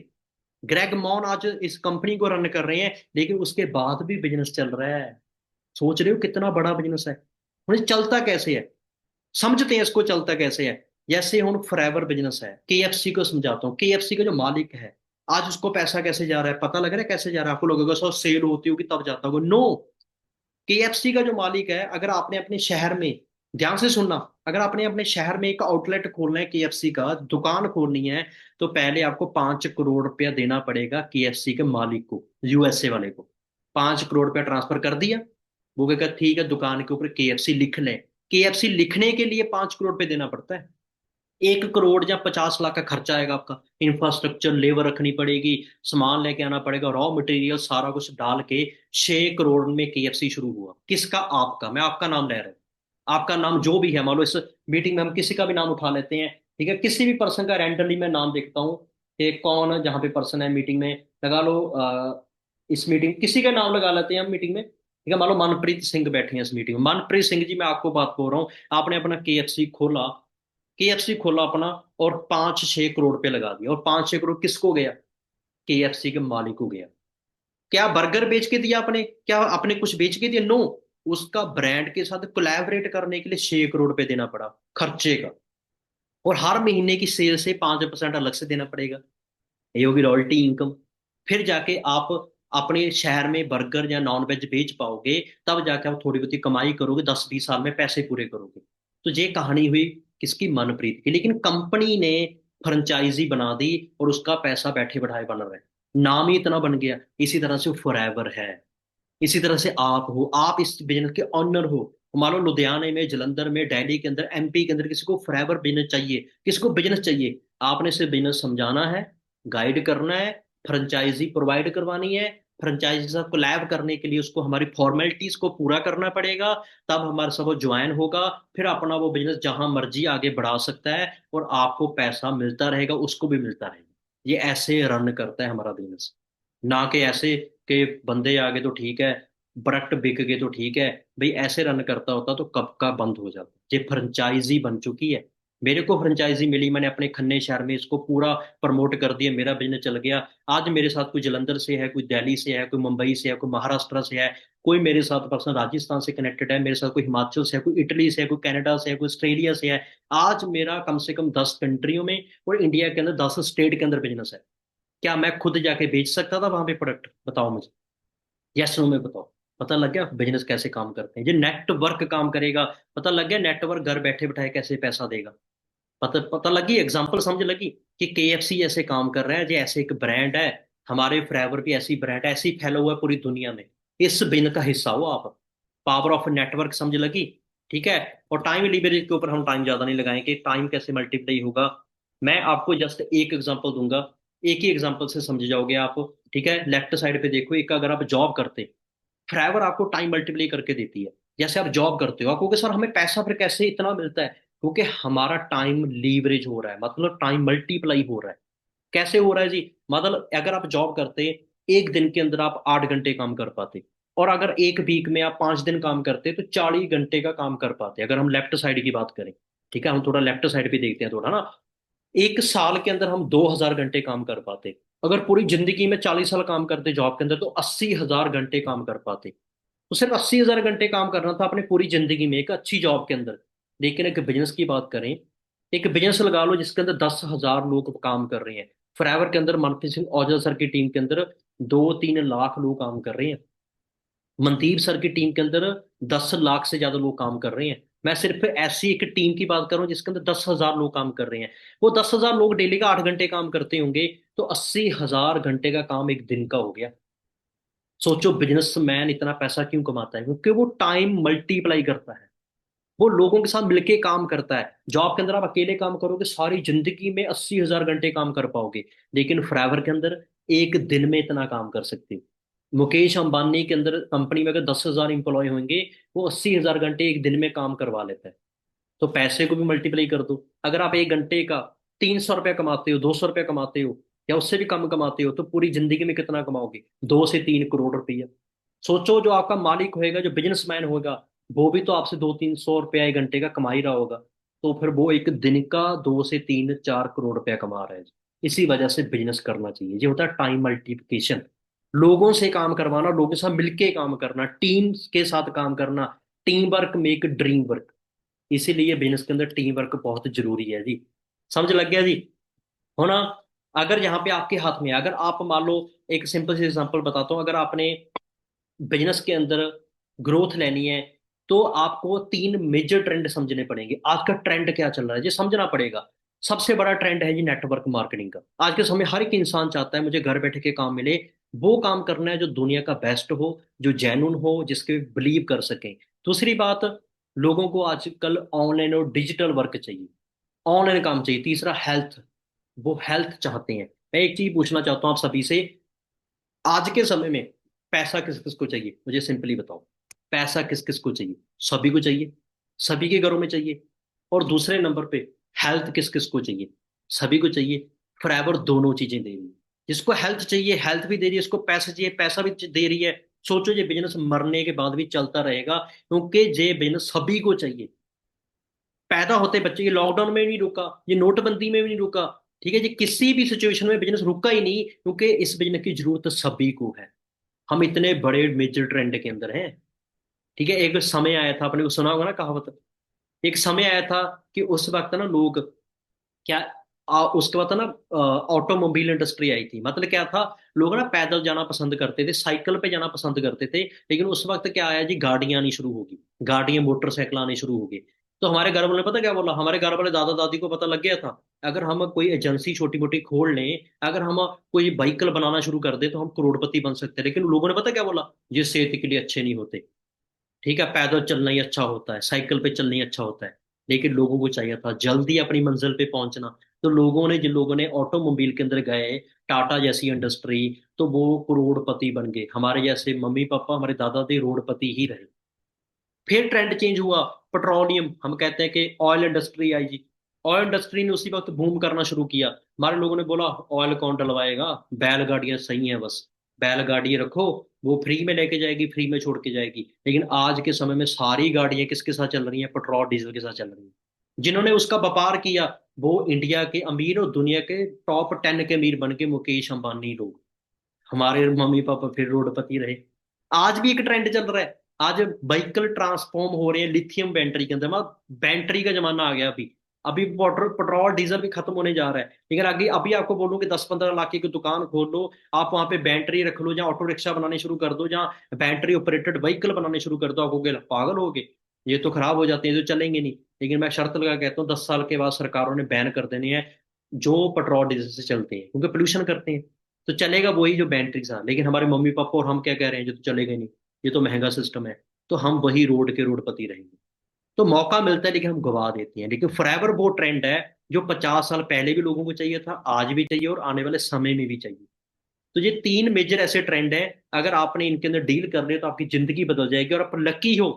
ग्रेग मॉन आज इस कंपनी को रन कर रहे हैं, लेकिन उसके बाद भी बिजनेस चल रहा है। सोच रहे हो कितना बड़ा बिजनेस है। उन्हें चलता कैसे है, समझते हैं इसको चलता कैसे है। जैसे हम फॉरएवर बिजनेस है, केएफसी को समझाता हूँ। केएफसी का जो मालिक है, आज उसको पैसा कैसे जा रहा है, पता लग रहा है कैसे जा रहा है आपको? लोगों को सेल होती होगी तब जाता होगा, नो। केएफसी का जो मालिक है, अगर आपने अपने शहर में, ध्यान से सुनना, अगर आपने अपने शहर में एक आउटलेट खोलना है, केएफसी का दुकान खोलनी है, तो पहले आपको 5 करोड़ रुपया देना पड़ेगा केएफसी के मालिक को, यूएसए वाले को। 5 करोड़ रुपया ट्रांसफर कर दिया, वो कहेगा ठीक है, दुकान के ऊपर केएफसी लिख ले। केएफसी लिखने के लिए 5 करोड़ रुपये देना पड़ता है। 1 करोड़ या 50 लाख का खर्चा आएगा आपका, इंफ्रास्ट्रक्चर, लेबर रखनी पड़ेगी, सामान लेके आना पड़ेगा, रॉ मटेरियल सारा कुछ डाल के 6 करोड़ में केएफसी शुरू हुआ। किसका? आपका। मैं आपका नाम ले रहा हूँ, आपका नाम जो भी है, मान लो इस मीटिंग में हम किसी का भी नाम उठा लेते हैं, ठीक है, किसी भी पर्सन का रैंडमली मैं नाम देखता हूँ कि कौन जहाँ पे पर्सन है मीटिंग में, लगा लो इस मीटिंग किसी का नाम लगा लेते हैं हम मीटिंग में, ठीक है, मान लो मनप्रीत सिंह बैठे हैं इस मीटिंग में। मनप्रीत सिंह जी, मैं आपको बात बोल रहा हूँ, आपने अपना केएफसी खोला, केएफसी खोला अपना, और 5-6 करोड़ रुपए लगा दिया, और 5-6 करोड़ किसको गया? केएफसी के मालिक को गया। क्या बर्गर बेच के दिया आपने? क्या आपने कुछ बेच के दिया? नो। उसका ब्रांड के साथ कोलैबोरेट करने के लिए 6 करोड़ रुपए देना पड़ा खर्चे का, और हर महीने की सेल से 5% अलग से देना पड़ेगा, ये होगी रॉयल्टी इनकम। फिर जाके आप अपने शहर में बर्गर या नॉन वेज बेच पाओगे, तब जाके आप थोड़ी बहुत कमाई करोगे, 10-20 साल में पैसे पूरे करोगे। तो ये कहानी हुई किसकी? मनप्रीत की। लेकिन कंपनी ने फ्रेंचाइजी बना दी, और उसका पैसा बैठे बैठाए बन रहा है, नाम ही इतना बन गया। इसी तरह से फॉरएवर है, इसी तरह से आप हो, आप इस बिजनेस के ऑनर हो। मान लो लुधियाने में, जलंधर में, दिल्ली के अंदर, एमपी के अंदर किसी को फॉरएवर बिजनेस चाहिए, किसी को बिजनेस चाहिए, आपने सिर्फ बिजनेस समझाना है, गाइड करना है, फ्रेंचाइजी प्रोवाइड करवानी है। फ्रेंचाइजी के साथ कोलैब करने के लिए उसको हमारी फॉर्मेलिटीज को पूरा करना पड़ेगा, तब हमारे साथ वो ज्वाइन होगा। फिर अपना वो बिजनेस जहां मर्जी आगे बढ़ा सकता है, और आपको पैसा मिलता रहेगा, उसको भी मिलता रहेगा। ये ऐसे रन करता है हमारा बिजनेस, ना कि ऐसे कि बंदे आ गए तो ठीक है, प्रोडक्ट बिक गए तो ठीक है। भाई ऐसे रन करता होता तो कब का बंद हो जाता। ये फ्रेंचाइजी बन चुकी है। मेरे को फ्रेंचाइजी मिली, मैंने अपने खन्ने शहर में इसको पूरा प्रमोट कर दिया, मेरा बिजनेस चल गया। आज मेरे साथ कोई जलंधर से है, कोई दिल्ली से है, कोई मुंबई से है, कोई महाराष्ट्र से है, कोई मेरे साथ पर्सन राजस्थान से कनेक्टेड है, मेरे साथ कोई हिमाचल से है, कोई इटली से है, कोई कनाडा से है, कोई ऑस्ट्रेलिया से है। आज मेरा कम से कम 10 कंट्रियों में और इंडिया के अंदर 10 स्टेट के अंदर बिजनेस है। क्या मैं खुद जाके बेच सकता था वहां पे प्रोडक्ट? बताओ मुझे, यस नो में बताओ। पता लग गया बिजनेस कैसे काम करते हैं, ये नेटवर्क काम करेगा। पता लग गया नेटवर्क घर बैठे बैठाए कैसे पैसा देगा। पता पता लगी, एग्जांपल समझ लगी कि केएफसी ऐसे काम कर रहा है, ये ऐसे एक ब्रांड है। हमारे फ्लेवर भी ऐसी ब्रांड है, ऐसी फैला हुआ है पूरी दुनिया में। इस बिन का हिस्सा हो आप। पावर ऑफ नेटवर्क समझ लगी? ठीक है। और टाइम लिबरेज के ऊपर हम टाइम ज्यादा नहीं लगाएंगे, टाइम कैसे मल्टीप्लाई होगा। मैं आपको जस्ट एक एग्जांपल दूंगा, एक ही एग्जांपल से समझ जाओगे आप। ठीक है, लेफ्ट साइड पे देखो, एक अगर आप जॉब करते, फ्राइवर आपको टाइम मल्टीप्लाई करके देती है। जैसे आप जॉब करते हो, आप कहोगे सर हमें पैसा फिर कैसे इतना मिलता है? क्योंकि हमारा टाइम लीवरेज हो रहा है, मतलब टाइम मल्टीप्लाई हो रहा है। कैसे हो रहा है जी? मतलब अगर आप जॉब करते, एक दिन के अंदर आप 8 घंटे काम कर पाते, और अगर एक वीक में आप 5 दिन काम करते तो 40 घंटे का काम कर पाते, अगर हम लेफ्ट साइड की बात करें। ठीक है, हम थोड़ा लेफ्ट साइड पे देखते हैं थोड़ा ना। एक साल के अंदर हम 2,000 घंटे काम कर पाते। अगर पूरी जिंदगी में 40 साल काम करते जॉब के अंदर, तो 80,000 घंटे काम कर पाते। तो सिर्फ 80,000 घंटे काम करना था अपने पूरी जिंदगी में एक अच्छी जॉब के अंदर। लेकिन एक बिजनेस की बात करें, एक बिजनेस लगा लो जिसके अंदर 10,000 लोग काम कर रहे हैं। फॉरएवर के अंदर मनप्रीत सिंह औजला सर की टीम के अंदर 2-3 लाख लोग काम कर रहे हैं। मनदीप सर की टीम के अंदर 10 लाख से ज्यादा लोग काम कर रहे हैं। मैं सिर्फ ऐसी एक टीम की बात कर रहा हूँ जिसके अंदर 10,000 लोग काम कर रहे हैं। वो 10,000 लोग डेली का 8 घंटे काम करते होंगे, तो 80,000 घंटे का काम एक दिन का हो गया। सोचो बिजनेसमैन इतना पैसा क्यों कमाता है, क्योंकि वो टाइम मल्टीप्लाई करता है। वो लोगों के साथ मिलके काम करता है। जॉब के अंदर आप अकेले काम करोगे, सारी जिंदगी में 80,000 घंटे काम कर पाओगे। लेकिन फॉरएवर के अंदर एक दिन में इतना काम कर सकते हो। मुकेश अंबानी के अंदर कंपनी में अगर 10,000 इंप्लॉय होंगे, वो 80,000 घंटे एक दिन में काम करवा लेता है। तो पैसे को भी मल्टीप्लाई कर दो। अगर आप एक घंटे का 300 रुपया कमाते हो, 200 रुपया कमाते हो, या उससे भी कम कमाते हो, तो पूरी जिंदगी में कितना कमाओगे? 2 से 3 करोड़ रुपया। सोचो जो आपका मालिक होएगा, जो बिजनेसमैन होगा, वो भी तो आपसे 200-300 रुपया एक घंटे का कमा ही रहा होगा। तो फिर वो एक दिन का 2 से 3 4 करोड़ रुपया कमा रहा है। इसी वजह से बिजनेस करना चाहिए। ये होता है टाइम मल्टीप्लिकेशन। लोगों से काम करवाना, लोगों के साथ मिलके काम करना, टीम के साथ काम करना। Team work make dream work. इसीलिए बिजनेस के अंदर टीम वर्क बहुत जरूरी है जी। समझ लग गया जी? हो ना? अगर यहाँ पे आपके हाथ में है, अगर आप मान लो, एक सिंपल सी एग्जांपल बताता हूँ, अगर आपने बिजनेस के अंदर ग्रोथ लेनी है, तो आपको 3 मेजर ट्रेंड समझने पड़ेंगे। आज का ट्रेंड क्या चल रहा है, ये समझना पड़ेगा। सबसे बड़ा ट्रेंड है जी नेटवर्क मार्केटिंग का। आज के समय हर एक इंसान चाहता है मुझे घर बैठे के काम मिले। वो काम करना है जो दुनिया का बेस्ट हो, जो जेन्युइन हो, जिसके बिलीव कर सकें। दूसरी बात, लोगों को आजकल ऑनलाइन और डिजिटल वर्क चाहिए, ऑनलाइन काम चाहिए। तीसरा हेल्थ, वो हेल्थ चाहते हैं। मैं एक चीज पूछना चाहता हूँ आप सभी से, आज के समय में पैसा किस किस को चाहिए, मुझे सिंपली बताओ। पैसा किस किस को चाहिए? सभी को चाहिए, सभी के घरों में चाहिए। और दूसरे नंबर पे हेल्थ किस किस को चाहिए? सभी को चाहिए। फॉरएवर दोनों चीजें दे रही है। जिसको हेल्थ चाहिए हेल्थ भी दे रही है, इसको पैसा चाहिए पैसा भी दे रही है। सोचो ये बिजनेस मरने के बाद भी चलता रहेगा, क्योंकि ये बिजनेस सभी को चाहिए। पैदा होते बच्चे, ये लॉकडाउन में भी नहीं रुका, ये नोटबंदी में भी नहीं रुका। ठीक है जी, किसी भी सिचुएशन में बिजनेस रुका ही नहीं, क्योंकि इस बिजनेस की जरूरत सभी को है। हम इतने बड़े मेजर ट्रेंड के अंदर हैं। ठीक है, एक समय आया था, आपने सुना होगा ना कहावत। एक समय आया था कि उस वक्त ना लोग क्या, उसके बाद ना ऑटोमोबाइल इंडस्ट्री आई थी। मतलब क्या था, लोग ना पैदल जाना पसंद करते थे, साइकिल पे जाना पसंद करते थे। लेकिन उस वक्त क्या आया जी, गाड़ियां आनी शुरू होगी, गाड़ियां मोटरसाइकिल आनी शुरू होगी। तो हमारे घर वालों ने पता क्या बोला, हमारे घर वाले दादा दादी को पता लग गया था, अगर हम कोई एजेंसी छोटी मोटी खोल लें, अगर हम कोई व्हीकल बनाना शुरू कर दे, तो हम करोड़पति बन सकते हैं। लेकिन लोगों ने पता क्या बोला, ये सेहत के लिए अच्छे नहीं होते। ठीक है, पैदल चलना ही अच्छा होता है, साइकिल पे चलना ही अच्छा होता है। लेकिन लोगों को चाहिए था जल्दी अपनी मंजिल पे पहुंचना। तो लोगों ने, जिन लोगों ने ऑटोमोबाइल के अंदर गए, टाटा जैसी इंडस्ट्री, तो वो करोड़पति बन गए। हमारे जैसे मम्मी पापा, हमारे दादा दादी करोड़पति ही रहे। फिर ट्रेंड चेंज हुआ, पेट्रोलियम, हम कहते हैं कि ऑयल इंडस्ट्री आई जी। ऑयल इंडस्ट्री ने उसी वक्त बूम करना शुरू किया। हमारे लोगों ने बोला ऑयल कौन डलवाएगा, बैलगाड़ियां सही हैं बस, बैलगाड़ी रखो, वो फ्री में लेके जाएगी, फ्री में छोड़ के जाएगी। लेकिन आज के समय में सारी गाड़ियां किसके साथ चल रही हैं? पेट्रोल डीजल के साथ चल रही हैं। जिन्होंने उसका व्यापार किया, वो इंडिया के अमीर और दुनिया के टॉप 10 के अमीर बन के मुकेश अंबानी लोग। हमारे मम्मी पापा फिर रोडपति रहे। आज भी एक ट्रेंड चल रहा है। आज व्हीकल ट्रांसफॉर्म हो रहे हैं लिथियम बैटरी के अंदर। मतलब बैटरी का जमाना आ गया अभी। अभी पेट्रोल पेट्रोल डीजल भी खत्म होने जा रहा है, लेकिन आगे अभी आपको बोलूं कि 10-15 लाख की दुकान खोल लो, आप वहां पे बैटरी रख लो, जहाँ ऑटो रिक्शा बनाने शुरू कर दो, जहाँ बैटरी ऑपरेटेड व्हीकल बनाने शुरू कर दो, आप कहोगे पागल हो गए, ये तो खराब हो जाते हैं, ये तो चलेंगे नहीं। लेकिन मैं शर्त लगा कहता हूँ 10 साल के बाद सरकारों ने बैन कर देने हैं जो पेट्रोल डीजल से चलते हैं, क्योंकि पोल्यूशन करते हैं। तो चलेगा वही जो बैटरी था। लेकिन हमारे मम्मी पापा और हम क्या कह रहे हैं, जो तो चलेगा ही नहीं, ये तो महंगा सिस्टम है। तो हम वही रोड के रोडपति रहेंगे। तो मौका मिलता है लेकिन हम गवा देते हैं। लेकिन फॉरएवर वो ट्रेंड है जो 50 साल पहले भी लोगों को चाहिए था, आज भी चाहिए, और आने वाले समय में भी चाहिए। तो ये 3 मेजर ऐसे ट्रेंड हैं, अगर आपने इनके अंदर डील कर लिया तो आपकी जिंदगी बदल जाएगी। और आप लकी हो,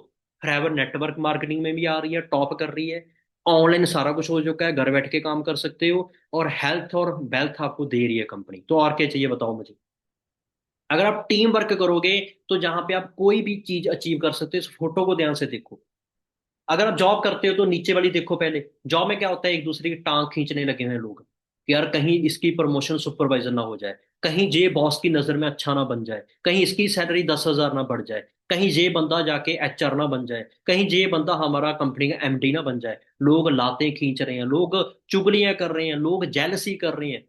फॉरएवर नेटवर्क मार्केटिंग में भी आ रही है, टॉप कर रही है। ऑनलाइन सारा कुछ हो चुका है, घर बैठ के काम कर सकते हो। और हेल्थ और वेल्थ आपको दे रही है कंपनी। तो और क्या चाहिए बताओ मुझे? अगर आप टीम वर्क करोगे, तो जहां पे आप कोई भी चीज अचीव कर सकते हो, इस फोटो को ध्यान से देखो। अगर आप जॉब करते हो तो नीचे वाली देखो पहले। जॉब में क्या होता है, एक दूसरे की टांग खींचने लगे हुए हैं लोग कि यार कहीं इसकी प्रमोशन सुपरवाइजर ना हो जाए, कहीं ये बॉस की नजर में अच्छा ना बन जाए, कहीं इसकी सैलरी 10,000 ना बढ़ जाए, कहीं ये बंदा जाके एचआर ना बन जाए, कहीं ये बंदा हमारा कंपनी का एमडी ना बन जाए। लोग लाते खींच रहे हैं, लोग चुगलियां कर रहे हैं, लोग जेलसी कर रहे हैं।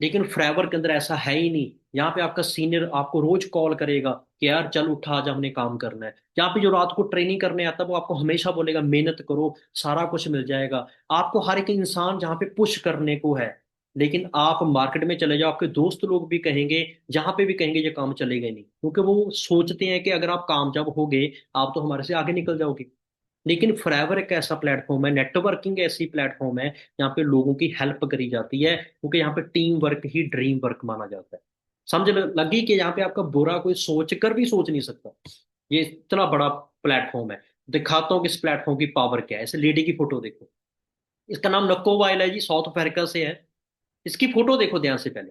लेकिन फ्रेवर के अंदर ऐसा है ही नहीं। यहाँ पे आपका सीनियर आपको रोज कॉल करेगा कि यार चल उठा, आज हमने काम करना है। यहाँ पे जो रात को ट्रेनिंग करने आता है वो आपको हमेशा बोलेगा मेहनत करो, सारा कुछ मिल जाएगा। आपको हर एक इंसान जहाँ पे पुश करने को है। लेकिन आप मार्केट में चले जाओ, आपके दोस्त लोग भी कहेंगे, जहां पे भी कहेंगे ये काम चलेगा ही नहीं, क्योंकि वो सोचते हैं कि अगर आप कामयाब होगे आप तो हमारे से आगे निकल जाओगे। लेकिन फॉरएवर एक ऐसा प्लेटफॉर्म है, नेटवर्किंग ऐसी प्लेटफॉर्म है जहाँ पे लोगों की हेल्प करी जाती है, क्योंकि यहाँ पे टीम वर्क ही ड्रीम वर्क माना जाता है। लगी कि यहाँ पे आपका बुरा कोई सोच कर भी सोच नहीं सकता। ये इतना बड़ा प्लेटफॉर्म है। दिखाता हूँ कि इस प्लेटफॉर्म की पावर क्या है। इस लेडी की फोटो देखो। इसका नाम नक्को वाइल है जी, साउथ अफ्रीका से है। इसकी फोटो देखो ध्यान से पहले।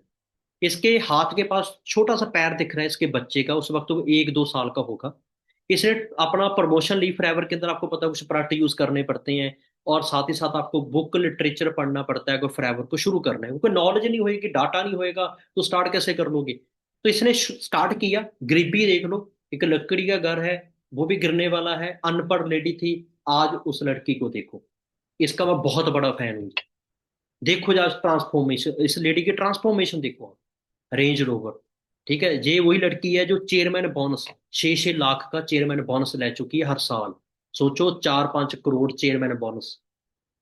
इसके हाथ के पास छोटा सा पैर दिख रहा है इसके बच्चे का, उस वक्त वो 1-2 साल का होगा। इसने अपना प्रमोशन ली फॉरएवर के अंदर, आपको पता है कुछ प्रोडक्ट यूज करने पड़ते हैं, और साथ ही साथ आपको बुक लिटरेचर पढ़ना पड़ता है अगर फॉरएवर को शुरू करना है, क्योंकि नॉलेज नहीं होएगी, डाटा नहीं होएगा तो स्टार्ट कैसे कर लोगे। तो इसने स्टार्ट किया। गरीबी देख लो, एक लकड़ी का घर है, वो भी गिरने वाला है, अनपढ़ लेडी थी। आज उस लड़की को देखो। इसका मैं बहुत बड़ा फैन हूँ। देखो आज ट्रांसफॉर्मेशन, इस लेडी की ट्रांसफॉर्मेशन देखो। Range rover. ठीक है, ये वही लड़की है जो चेयरमैन बोनस 6-6 लाख का चेयरमैन बोनस ले चुकी है हर साल। सोचो, 4-5 करोड़ चेयरमैन बोनस।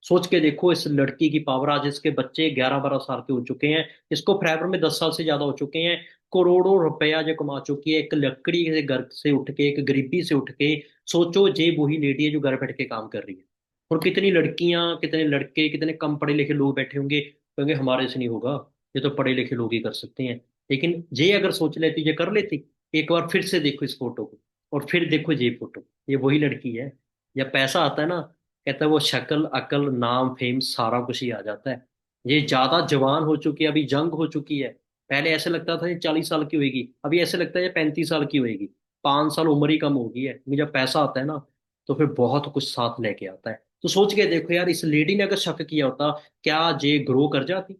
सोच के देखो इस लड़की की पावर। आज इसके बच्चे 11-12 साल के हो चुके हैं, इसको फॉरएवर में 10 साल से ज्यादा हो चुके हैं। करोड़ों रुपया जो कमा चुकी है, एक लकड़ी से घर से उठ के, एक गरीबी से उठ के। सोचो, ये वही लेडी है जो घर बैठ के काम कर रही है। और कितनी लड़कियां, कितने लड़के, कितने कम पढ़े लिखे लोग बैठे होंगे, क्योंकि हमारे से नहीं होगा, ये तो पढ़े लिखे लोग ही कर सकते हैं। लेकिन ये अगर सोच लेती, ये कर लेती। एक बार फिर से देखो इस फोटो को, और फिर देखो ये फोटो। ये वही लड़की है। जब पैसा आता है ना, कहता है वो शक्ल अकल नाम फेम सारा कुछ ही आ जाता है। ये ज्यादा जवान हो चुकी है, अभी जंग हो चुकी है। पहले ऐसे लगता था ये 40 साल की होगी, अभी ऐसे लगता है ये 35 साल की होगी। 5 साल उम्र ही कम हो गई है, क्योंकि जब पैसा आता है ना तो फिर बहुत कुछ साथ लेके आता है। तो सोच के देखो यार, इस लेडी ने अगर शक किया होता, क्या ये ग्रो कर जाती।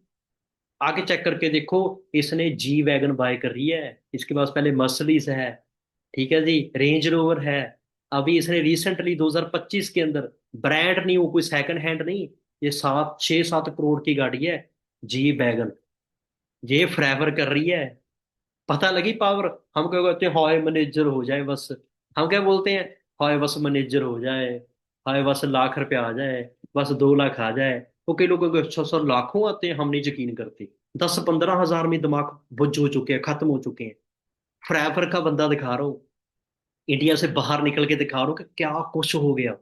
आगे चेक करके देखो। इसने जी वैगन बाय कर रही है, इसके पास पहले मर्सिडीज है, ठीक है जी, रेंज रोवर है। अभी इसने रिसेंटली 2025 के अंदर, ब्रांड न्यू, कोई सेकंड हैंड नहीं, ये 7-6-7 करोड़ की गाड़ी है, जी वैगन। ये फॉरएवर कर रही है। पता लगी पावर। हम क्या कहते हैं, हाय मैनेजर हो जाए बस। हम क्या बोलते हैं, हाय बस मैनेजर हो जाए, हाय बस लाख रुपया आ जाए, बस 2 लाख आ जाए। वो कई लोगों को 600 लाखों आते हैं, हम नहीं यकीन करते। 10-15 हजार में दिमाग बुझ हो चुके हैं, खत्म हो चुके हैं। फॉरएवर का बंदा दिखा रहा हूँ, इंडिया से बाहर निकल के दिखा रहा हूँ कि क्या कुछ हो गया।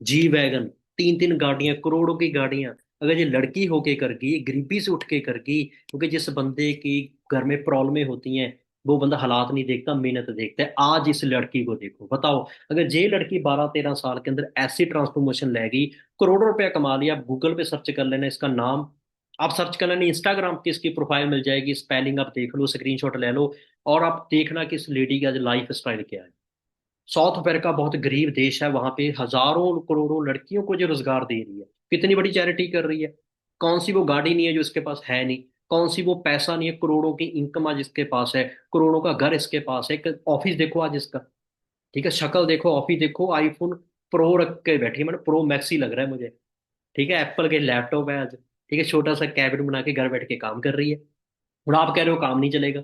जी वैगन, 3-3 गाड़ियां, करोड़ों की गाड़ियां। अगर ये लड़की होके कर गई, गरीबी से उठ के कर गई, क्योंकि जिस बंदे की घर में प्रॉब्लमें होती हैं, वो बंदा हालात नहीं देखता, मेहनत देखता है। आज इस लड़की को देखो, बताओ, अगर ये लड़की 12-13 साल के अंदर ऐसी ट्रांसफॉर्मेशन लेगी, करोड़ों रुपया कमा लिया। आप गूगल पे सर्च कर लेना इसका नाम, आप सर्च कर लेना, इंस्टाग्राम की इसकी प्रोफाइल मिल जाएगी, स्पेलिंग आप देख लो, स्क्रीनशॉट ले लो, और आप देखना कि इस लेडी का लाइफ स्टाइल क्या है। साउथ अफ्रीका बहुत गरीब देश है, वहां पे हजारों करोड़ों लड़कियों को जो रोजगार दे रही है, कितनी बड़ी चैरिटी कर रही है। कौन सी वो गाड़ी नहीं है जो इसके पास है नहीं, कौन सी वो पैसा नहीं है, करोड़ों की इनकम आज इसके पास है, करोड़ों का घर इसके पास है। एक ऑफिस देखो आज इसका, ठीक है, शक्ल देखो, ऑफिस देखो, आईफोन प्रो रख के बैठी है, मैंने प्रो मैक्स ही लग रहा है मुझे। ठीक है, एप्पल के लैपटॉप है आज। ठीक है, छोटा सा कैबिन बना के घर बैठ के काम कर रही है। और आप कह रहे हो काम नहीं चलेगा।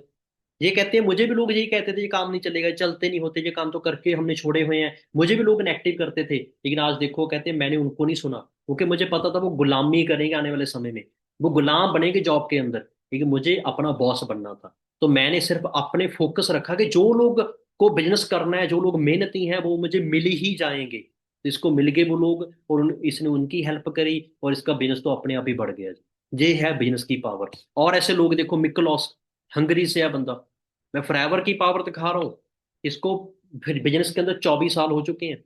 ये कहते हैं, मुझे भी लोग यही कहते थे ये काम नहीं चलेगा, चलते नहीं होते, ये काम तो करके हमने छोड़े हुए हैं। मुझे भी लोग नेगेटिव करते थे, लेकिन आज देखो कहते हैं मैंने उनको नहीं सुना, क्योंकि मुझे पता था वो गुलामी करेंगे आने वाले समय में। वो गुलाम बनेंगे जॉब के अंदर, लेकिन मुझे अपना बॉस बनना था। तो मैंने सिर्फ अपने फोकस रखा कि जो लोग को बिजनेस करना है, जो लोग मेहनती हैं, वो मुझे मिल ही जाएंगे। तो इसको मिल गए वो लोग, और इसने उनकी हेल्प करी, और इसका बिजनेस तो अपने आप ही बढ़ गया। ये है बिजनेस की पावर। और ऐसे लोग देखो, मिकलॉस, हंगरी से है बंदा। मैं फॉरएवर की पावर दिखा रहा हूँ। इसको फिर बिजनेस के अंदर 24 साल हो चुके हैं।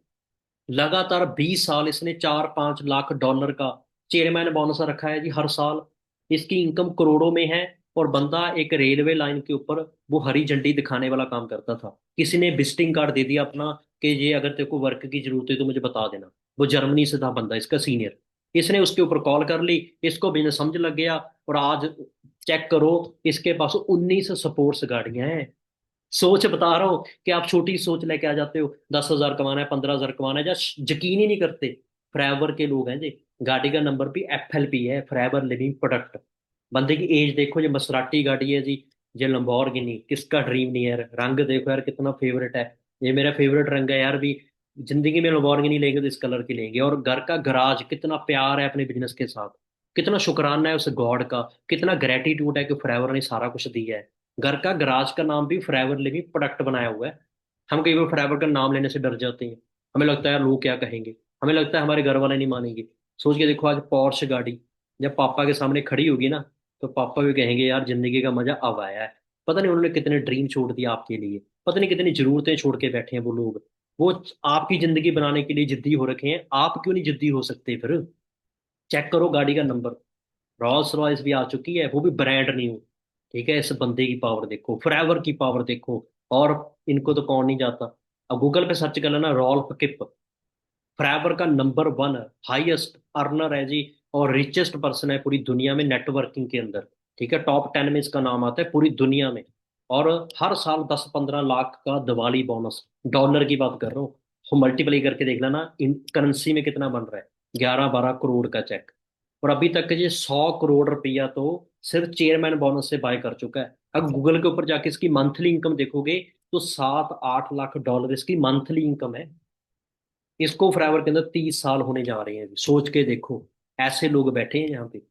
लगातार 20 साल इसने 4-5 लाख डॉलर का चेयरमैन बोनस रखा है जी हर साल। इसकी इनकम करोड़ों में है। और बंदा एक रेलवे लाइन के ऊपर वो हरी झंडी दिखाने वाला काम करता था। किसी ने विजिटिंग कार्ड दे दिया अपना, कि ये अगर तेरे को वर्क की जरूरत है तो मुझे बता देना। वो जर्मनी से था बंदा, इसका सीनियर। इसने उसके ऊपर कॉल कर ली, इसको बिजनेस समझ लग गया। और आज चेक करो, इसके पास 19 स्पोर्ट्स गाड़ियां हैं। सोच बता रहा हूँ कि आप छोटी सोच लेके आ जाते हो, 10,000 कमाना है, 15,000 कमाना है, या यकीन ही नहीं करते। फ्राइबर के लोग हैं जी। गाड़ी का नंबर भी FLP है, फ्राइबर लिविंग प्रोडक्ट। बंदे की एज देखो, ये मसराटी गाड़ी है जी। ये लंबोर्गिनी, किसका ड्रीम नहीं है यार। रंग देखो यार कितना फेवरेट है। ये मेरा फेवरेट रंग है यार भी। जिंदगी में लंबोर्गिनी लेंगे तो इस कलर की लेंगे। और घर का गराज, कितना प्यार है अपने बिजनेस के साथ। कितना शुक्राना है उस गॉड का। कितना ग्रेटिट्यूड है कि फ्राइबर ने सारा कुछ दिया है। घर का गराज का नाम भी फ्राइबर लिविंग प्रोडक्ट बनाया हुआ है। हम कई बार फ्राइबर का नाम लेने से डर जाते हैं। हमें लगता है यार लोग क्या कहेंगे। हमें लगता है हमारे घर वाले नहीं मानेंगे। सोच के देखो, आज पॉर्श गाड़ी जब पापा के सामने खड़ी होगी ना, तो पापा भी कहेंगे यार जिंदगी का मजा अब आया है। पता नहीं उन्होंने कितने ड्रीम छोड़ दिया आपके लिए। पता नहीं कितनी जरूरतें छोड़ के बैठे हैं वो लोग। वो आपकी जिंदगी बनाने के लिए जिद्दी हो रखे हैं। आप क्यों नहीं जिद्दी हो सकते फिर। चेक करो गाड़ी का नंबर। रॉल्स रॉयस भी आ चुकी है, वो भी ब्रांड न्यू। ठीक है, इस बंदे की पावर देखो, फॉरएवर की पावर देखो। और इनको तो कौन नहीं जाता। अब गूगल पे सर्च कर लेना, रॉल्फ किप। फॉरएवर का नंबर 1 हाईएस्ट अर्नर है जी। और रिचेस्ट पर्सन है पूरी दुनिया में नेटवर्किंग के अंदर। ठीक है, टॉप 10 में इसका नाम आता है पूरी दुनिया में। और हर साल 10-15 लाख का दिवाली बोनस, डॉलर की बात कर रहा हूँ। वो मल्टीप्लाई करके देख लेना इन करेंसी में कितना बन रहा है। 11-12 करोड़ का चेक। और अभी तक ये 100 करोड़ रुपया तो सिर्फ चेयरमैन बोनस से बाय कर चुका है। अब गूगल के ऊपर जाके इसकी मंथली इनकम देखोगे, तो 7-8 लाख डॉलर इसकी मंथली इनकम है। इसको फॉरएवर के अंदर 30 साल होने जा रहे हैं। सोच के देखो, ऐसे लोग बैठे हैं यहाँ पे।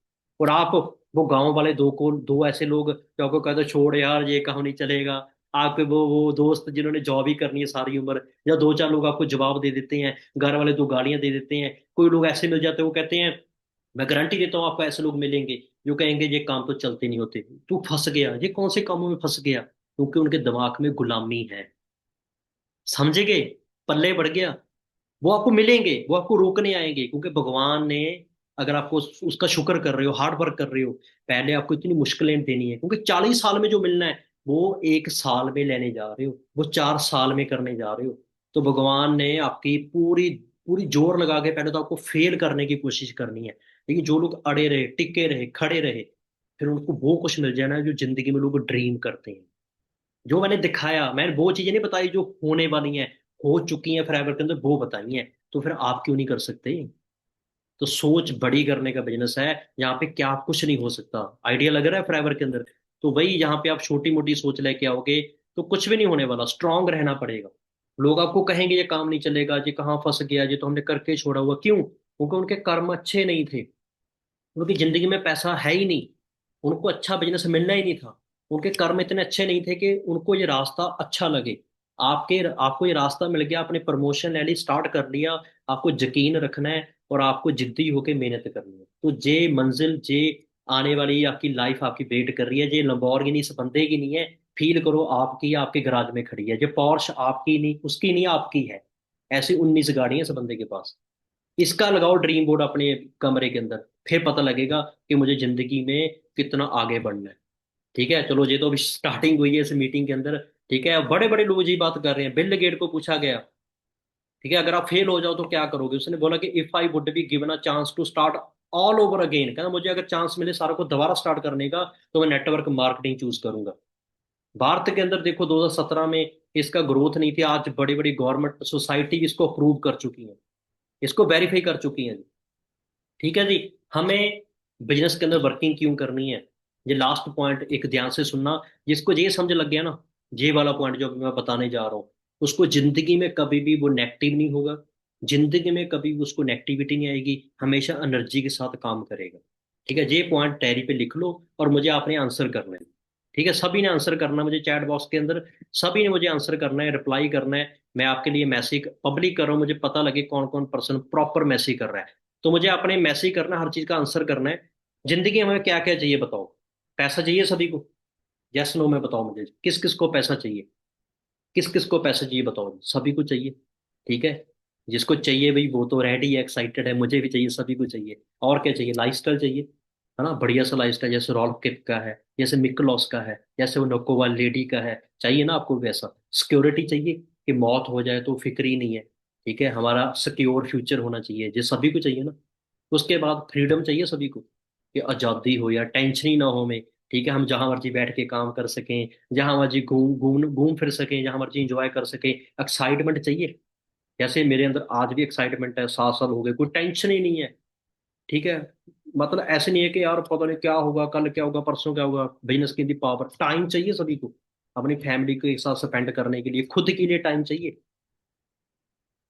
और आप, वो गांव वाले दो ऐसे लोग जो आपको कहते हैं, छोड़ यार ये कहाँ नहीं चलेगा। आपके वो दोस्त जिन्होंने जॉब ही करनी है सारी उम्र, या दो चार लोग आपको जवाब दे देते हैं, घर वाले दो गालियां दे देते हैं। कोई लोग ऐसे मिल जाते हैं, वो कहते हैं, मैं गारंटी देता हूँ आपको ऐसे लोग मिलेंगे जो कहेंगे ये काम तो चलते नहीं होते। तू फंस गया, ये कौन से कामों में फंस गया, क्योंकि उनके दिमाग में गुलामी है। समझे गए, पल्ले बढ़ गया। वो आपको मिलेंगे, वो आपको रोकने आएंगे, क्योंकि भगवान ने, अगर आपको उसका शुक्र कर रहे हो, हार्ड वर्क कर रहे हो, पहले आपको इतनी मुश्किलें देनी है, क्योंकि 40 साल में जो मिलना है वो 1 साल में लेने जा रहे हो, वो 4 साल में करने जा रहे हो। तो भगवान ने आपकी पूरी पूरी जोर लगा के पहले तो आपको फेल करने की कोशिश करनी है। लेकिन जो लोग अड़े रहे, टिके रहे, खड़े रहे, फिर उनको वो कुछ मिल जाना है जो जिंदगी में लोग ड्रीम करते हैं। जो मैंने दिखाया, मैंने वो चीजें नहीं बताई जो होने वाली हैं, हो चुकी हैं फॉरएवर के अंदर, वो बताई हैं। तो फिर आप क्यों नहीं कर सकते। तो सोच बड़ी करने का बिजनेस है। यहाँ पे क्या कुछ नहीं हो सकता। आइडिया लग रहा है फॉरएवर के अंदर। तो वही, यहाँ पे आप छोटी मोटी सोच लेके आओगे तो कुछ भी नहीं होने वाला। स्ट्रांग रहना पड़ेगा। लोग आपको कहेंगे ये काम नहीं चलेगा, ये कहाँ फंस गया, ये तो हमने करके छोड़ा हुआ, क्यों? क्योंकि उनके कर्म अच्छे नहीं थे। उनकी जिंदगी में पैसा है ही नहीं। उनको अच्छा बिजनेस मिलना ही नहीं था। उनके कर्म इतने अच्छे नहीं थे कि उनको ये रास्ता अच्छा लगे। आपके आपको ये रास्ता मिल गया, आपने प्रमोशन ले ली, स्टार्ट कर लिया। आपको यकीन रखना है और आपको जिद्दी होकर मेहनत करनी है, तो जे मंजिल, जे आने वाली आपकी लाइफ आपकी वेट कर रही है। जे लंबोर्गिनी इस बंदे की नहीं है, फील करो आपकी, आपके गराज में खड़ी है। जो पॉर्श आपकी नहीं, उसकी नहीं, आपकी है। ऐसी 19 गाड़ियां इस बंदे के पास। इसका लगाओ ड्रीम बोर्ड अपने कमरे के अंदर, फिर पता लगेगा कि मुझे जिंदगी में कितना आगे बढ़ना है। ठीक है, चलो ये तो अभी स्टार्टिंग हुई है इस मीटिंग के अंदर। ठीक है, बड़े बड़े लोग जी बात कर रहे हैं। बिल गेट को पूछा गया, ठीक है, अगर आप फेल हो जाओ तो क्या करोगे। उसने बोला कि if I would be given a chance to start all over again, कहना मुझे अगर चांस मिले सारा को दोबारा स्टार्ट करने का, तो मैं नेटवर्क मार्केटिंग चूज करूंगा। भारत के अंदर देखो 2017 में इसका ग्रोथ नहीं थी। आज बड़ी बड़ी गवर्नमेंट सोसाइटी इसको अप्रूव कर चुकी है, इसको वेरीफाई कर चुकी है। ठीक है जी। हमें बिजनेस के अंदर वर्किंग क्यों करनी है, ये लास्ट पॉइंट एक ध्यान से सुनना। जिसको ये समझ लग गया ना, ये वाला पॉइंट जो अभी मैं बताने जा रहा हूँ, उसको जिंदगी में कभी भी वो नेगेटिव नहीं होगा। जिंदगी में कभी भी उसको नेगेटिविटी नहीं आएगी, हमेशा एनर्जी के साथ काम करेगा। ठीक है, ये पॉइंट डायरी पे लिख लो और मुझे आपने आंसर करना है। ठीक है, सभी ने आंसर करना है मुझे चैट बॉक्स के अंदर। सभी ने मुझे आंसर करना है, रिप्लाई करना है। मैं आपके लिए मैसेज पब्लिक कर रहा हूँ, मुझे पता लगे कौन कौन पर्सन प्रॉपर मैसेज कर रहा है। तो मुझे अपने मैसेज करना है, हर चीज का आंसर करना है। जिंदगी में हमें क्या क्या चाहिए बताओ। पैसा चाहिए सभी को? यस नो में बताओ मुझे, किस किस को पैसा चाहिए? किस किस को पैसा चाहिए बताओ, सभी को चाहिए। ठीक है, जिसको चाहिए भाई वो तो रेडी है, एक्साइटेड है, मुझे भी चाहिए, सभी को चाहिए। और क्या चाहिए? लाइफस्टाइल चाहिए, है ना, बढ़िया सा लाइफस्टाइल, जैसे रॉल्फ किप का है, जैसे मिक्लोस का है, जैसे वो नोकोवा लेडी का है। चाहिए ना आपको वैसा? सिक्योरिटी चाहिए कि मौत हो जाए तो फिक्र ही नहीं है। ठीक है, हमारा सिक्योर फ्यूचर होना चाहिए, जो सभी को चाहिए ना। उसके बाद फ्रीडम चाहिए सभी को, कि आज़ादी हो या टेंशन ही ना हो हमें। ठीक है, हम जहां मर्जी बैठ के काम कर सकें, जहां मर्जी घूम घूम घूम फिर सकें, जहां मर्जी इंजॉय कर सकें। एक्साइटमेंट चाहिए, जैसे मेरे अंदर आज भी एक्साइटमेंट है, 7 साल हो गए, कोई टेंशन ही नहीं है। ठीक है, मतलब ऐसे नहीं है कि यार पता नहीं क्या होगा, कल क्या होगा, परसों क्या होगा। बिजनेस की दी पावर, टाइम चाहिए सभी को अपनी फैमिली के एक साथ स्पेंड करने के लिए, खुद के लिए टाइम चाहिए।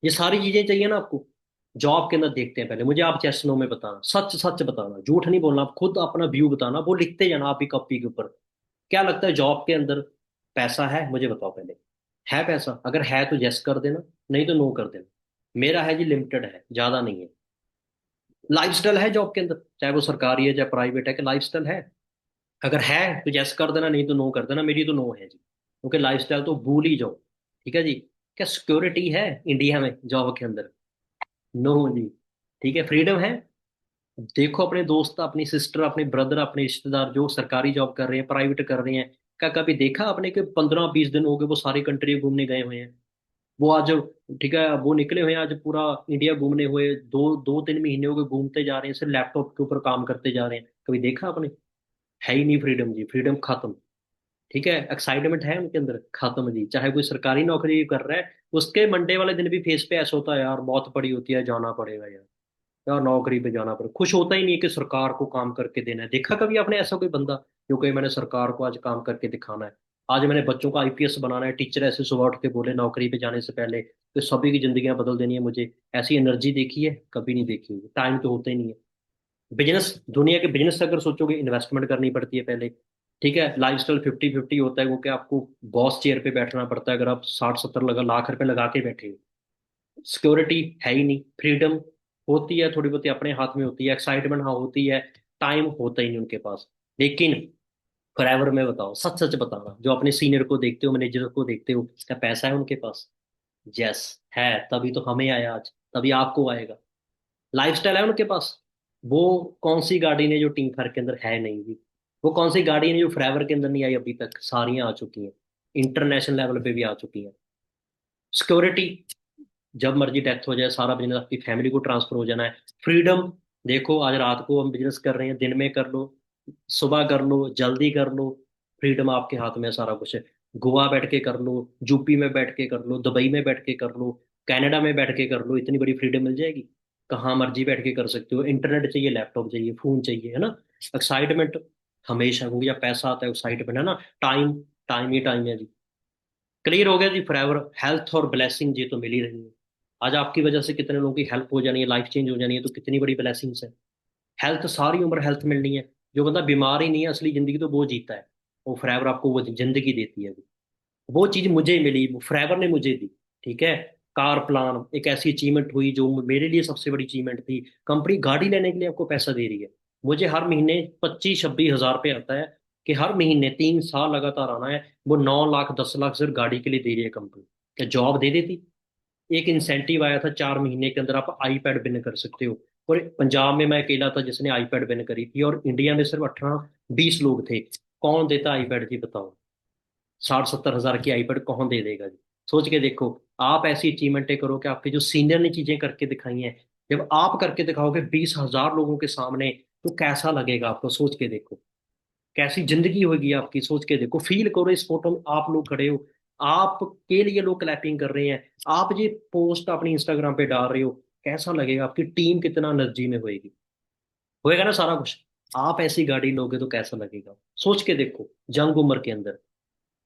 ये सारी चीजें चाहिए ना आपको। जॉब के अंदर देखते हैं, पहले मुझे आप यस नो में बताना, सच सच बताना, झूठ नहीं बोलना, आप खुद अपना व्यू बताना, वो लिखते जाना आप ही कॉपी के ऊपर। क्या लगता है जॉब के अंदर पैसा है, मुझे बताओ पहले। है पैसा? अगर है तो यस कर देना, नहीं तो नो कर देना। मेरा है जी, लिमिटेड है, ज्यादा नहीं है। लाइफस्टाइल है जॉब के अंदर, चाहे वो सरकारी है चाहे प्राइवेट है, कि लाइफस्टाइल है? अगर है तो यस कर देना, नहीं तो नो कर देना। मेरी तो नो है जी, क्योंकि लाइफस्टाइल तो भूल ही जाओ। ठीक है जी। क्या सिक्योरिटी है इंडिया में जॉब के अंदर? नो जी। ठीक है, फ्रीडम है? देखो अपने दोस्त, अपनी सिस्टर, अपने ब्रदर, अपने रिश्तेदार जो सरकारी जॉब कर रहे हैं, प्राइवेट कर रहे हैं, क्या कभी देखा आपने कि 15-20 दिन हो गए वो सारी कंट्री घूमने गए हुए हैं? वो आज, ठीक है, वो निकले हुए हैं आज पूरा इंडिया घूमने हुए, 2-3 महीने हो गए घूमते जा रहे हैं, सिर्फ लैपटॉप के ऊपर काम करते जा रहे हैं। कभी देखा आपने? है ही नहीं फ्रीडम जी, फ्रीडम खत्म। ठीक है, एक्साइटमेंट है उनके अंदर, खत्म जी। चाहे कोई सरकारी नौकरी कर रहा है, उसके मंडे वाले दिन भी फेस पे ऐसा होता है, यार बहुत पड़ी होती है, जाना पड़ेगा यार। यार नौकरी पे जाना पड़ेगा, खुश होता ही नहीं है कि सरकार को काम करके देना है। देखा कभी आपने ऐसा कोई बंदा जो कहे मैंने सरकार को आज काम करके दिखाना है, आज मैंने बच्चों का आईपीएस बनाना है, टीचर ऐसे सुबह उठ के बोले नौकरी पे जाने से पहले तो सभी की जिंदगियां बदल देनी है मुझे? ऐसी एनर्जी देखी है? कभी नहीं देखी होगी। टाइम तो होता ही नहीं है। बिजनेस, दुनिया के बिजनेस से अगर सोचोगे, इन्वेस्टमेंट करनी पड़ती है पहले। ठीक है, लाइफस्टाइल 50-50 होता है, वो क्या आपको बॉस चेयर पे बैठना पड़ता है अगर आप 60-70 लाख रुपए लगा के बैठे हो। सिक्योरिटी है ही नहीं। फ्रीडम होती है थोड़ी बहुत अपने हाथ में होती है, एक्साइटमेंट हाँ होती है, टाइम होता ही नहीं उनके पास। लेकिन फॉरएवर में बताओ, सच सच बताना, जो अपने सीनियर को देखते हो, मैनेजर को देखते हो, क्या पैसा है उनके पास? यस है, तभी तो हमें आया आज, तभी आपको आएगा। लाइफस्टाइल है उनके पास? वो कौन सी गाड़ी ने जो टीम फर के अंदर है नहीं भी? वो कौन सी गाड़ी ने जो फ्राइवर के अंदर नहीं आई? अभी तक सारियां आ चुकी हैं, इंटरनेशनल लेवल पे भी आ चुकी हैं। सिक्योरिटी, जब मर्जी डेथ हो जाए, सारा बिजनेस आपकी फैमिली को ट्रांसफर हो जाना है। फ्रीडम, देखो आज रात को हम बिजनेस कर रहे हैं, दिन में कर लो, सुबह कर लो, जल्दी कर लो, फ्रीडम आपके हाथ में है, सारा कुछ है। गोवा बैठ के कर लो, यूपी में बैठ के कर लो, दुबई में बैठ के कर लो, कनाडा में बैठ के कर लो, इतनी बड़ी फ्रीडम मिल जाएगी। कहाँ मर्जी बैठ के कर सकते हो, इंटरनेट चाहिए, लैपटॉप चाहिए, फोन चाहिए, है ना। एक्साइटमेंट हमेशा, क्योंकि जब पैसा आता है एक्साइटमेंट है ना। टाइम, टाइम ही टाइम है जी। क्लियर हो गया जी, फॉरएवर हेल्थ और ब्लेसिंग ये तो मिल ही रही है। आज आपकी वजह से कितने लोगों की हेल्प हो जानी है, लाइफ चेंज हो जानी है, तो कितनी बड़ी ब्लेसिंग्स है। हेल्थ, सारी उम्र हेल्थ मिलनी है। जो बंदा बीमार ही नहीं है, असली जिंदगी तो वो जीता है। वो फॉरएवर आपको वो जिंदगी देती है। वो चीज मुझे मिली, वो फॉरएवर ने मुझे दी। ठीक है, कार प्लान एक ऐसी अचीवमेंट हुई जो मेरे लिए सबसे बड़ी अचीवमेंट थी। कंपनी गाड़ी लेने के लिए आपको पैसा दे रही है। मुझे हर महीने 25-26 हज़ार रुपये आता है, कि हर महीने 3 साल लगातार आना है। वो 9 लाख 10 लाख सिर्फ गाड़ी के लिए दे रही है कंपनी। क्या जॉब दे देती? एक इंसेंटिव आया था, 4 महीने के अंदर आप आईपैड विन कर सकते हो। और पंजाब में मैं अकेला था जिसने आईपैड विन करी थी, और इंडिया में सिर्फ 18-20 लोग थे। कौन देता आईपैड जी, बताओ? 60-70 हज़ार की आईपैड कौन दे देगा जी? सोच के देखो। आप ऐसी अचीवमेंटें करो कि आपके जो सीनियर ने चीजें करके दिखाई हैं, जब आप करके दिखाओगे 20 हज़ार लोगों के सामने, तो कैसा लगेगा आपको? सोच के देखो, कैसी जिंदगी होगी आपकी। सोच के देखो, फील करो, इस फोटो में आप लोग खड़े हो, आपके लिए लोग क्लैपिंग कर रहे हैं, आप ये पोस्ट अपनी इंस्टाग्राम पे डाल रहे हो, कैसा लगेगा? आपकी टीम कितना एनर्जी में होएगी? होएगा ना सारा कुछ। आप ऐसी गाड़ी लोगे तो कैसा लगेगा? सोच के देखो, जंग उम्र के अंदर।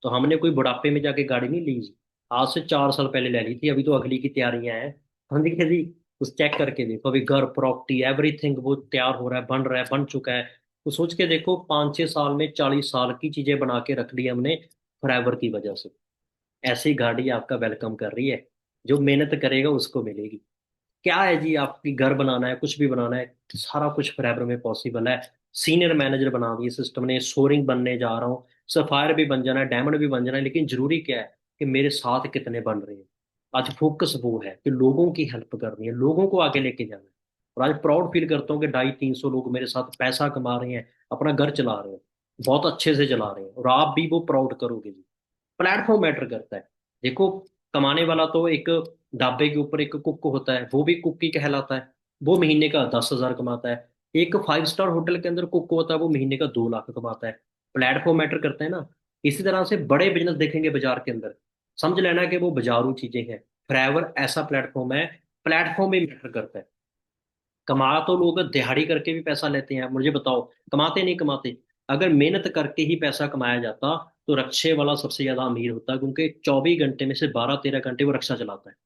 तो हमने कोई बुढ़ापे में जाके गाड़ी नहीं ली जी, आज से 4 साल पहले ले ली थी, अभी तो अगली की तैयारियां हैं। हम देखिए जी, उस चेक करके देखो, अभी घर, प्रॉपर्टी, एवरीथिंग वो तैयार हो रहा है, बन चुका है। तो सोच के देखो, 5-6 साल में 40 साल की चीजें बना के रख ली हमने, फॉरएवर की वजह से। ऐसी गाड़ी आपका वेलकम कर रही है। जो मेहनत करेगा उसको मिलेगी। क्या है जी, आपकी घर बनाना है, कुछ भी बनाना है, सारा कुछ फॉरएवर में पॉसिबल है। सीनियर मैनेजर बना दिए सिस्टम ने, सोरिंग बनने जा रहा हूँ, सफायर भी बन जाना है, डायमंड भी बन जाना है, लेकिन जरूरी क्या है कि मेरे साथ कितने बन रहे हैं। आज फोकस वो है कि लोगों की हेल्प करनी है, लोगों को आगे लेके जाना है। और आज प्राउड फील करता हूँ कि 250-300 लोग मेरे साथ पैसा कमा रहे हैं, अपना घर चला रहे हैं, बहुत अच्छे से चला रहे हैं, और आप भी वो प्राउड करोगे जी। प्लेटफॉर्म मैटर करता है। देखो, कमाने वाला तो एक ढाबे के ऊपर एक कुक होता है, वो भी कुक ही कहलाता है। वो महीने का 10,000 कमाता है। एक 5 स्टार होटल के अंदर कुक होता है, वो महीने का 2 लाख कमाता है। प्लेटफॉर्म मैटर करते हैं ना। इसी तरह से बड़े बिजनेस देखेंगे बाजार के अंदर, समझ लेना कि वो बाजारू चीजें हैं। फॉरएवर ऐसा प्लेटफॉर्म है, प्लेटफॉर्म भी मैटर करता है। कमा तो लोग दिहाड़ी करके भी पैसा लेते हैं, मुझे बताओ कमाते नहीं कमाते? अगर मेहनत करके ही पैसा कमाया जाता तो रक्शे वाला सबसे ज्यादा अमीर होता, क्योंकि 24 घंटे में से 12-13 घंटे वो रक्षा चलाता है।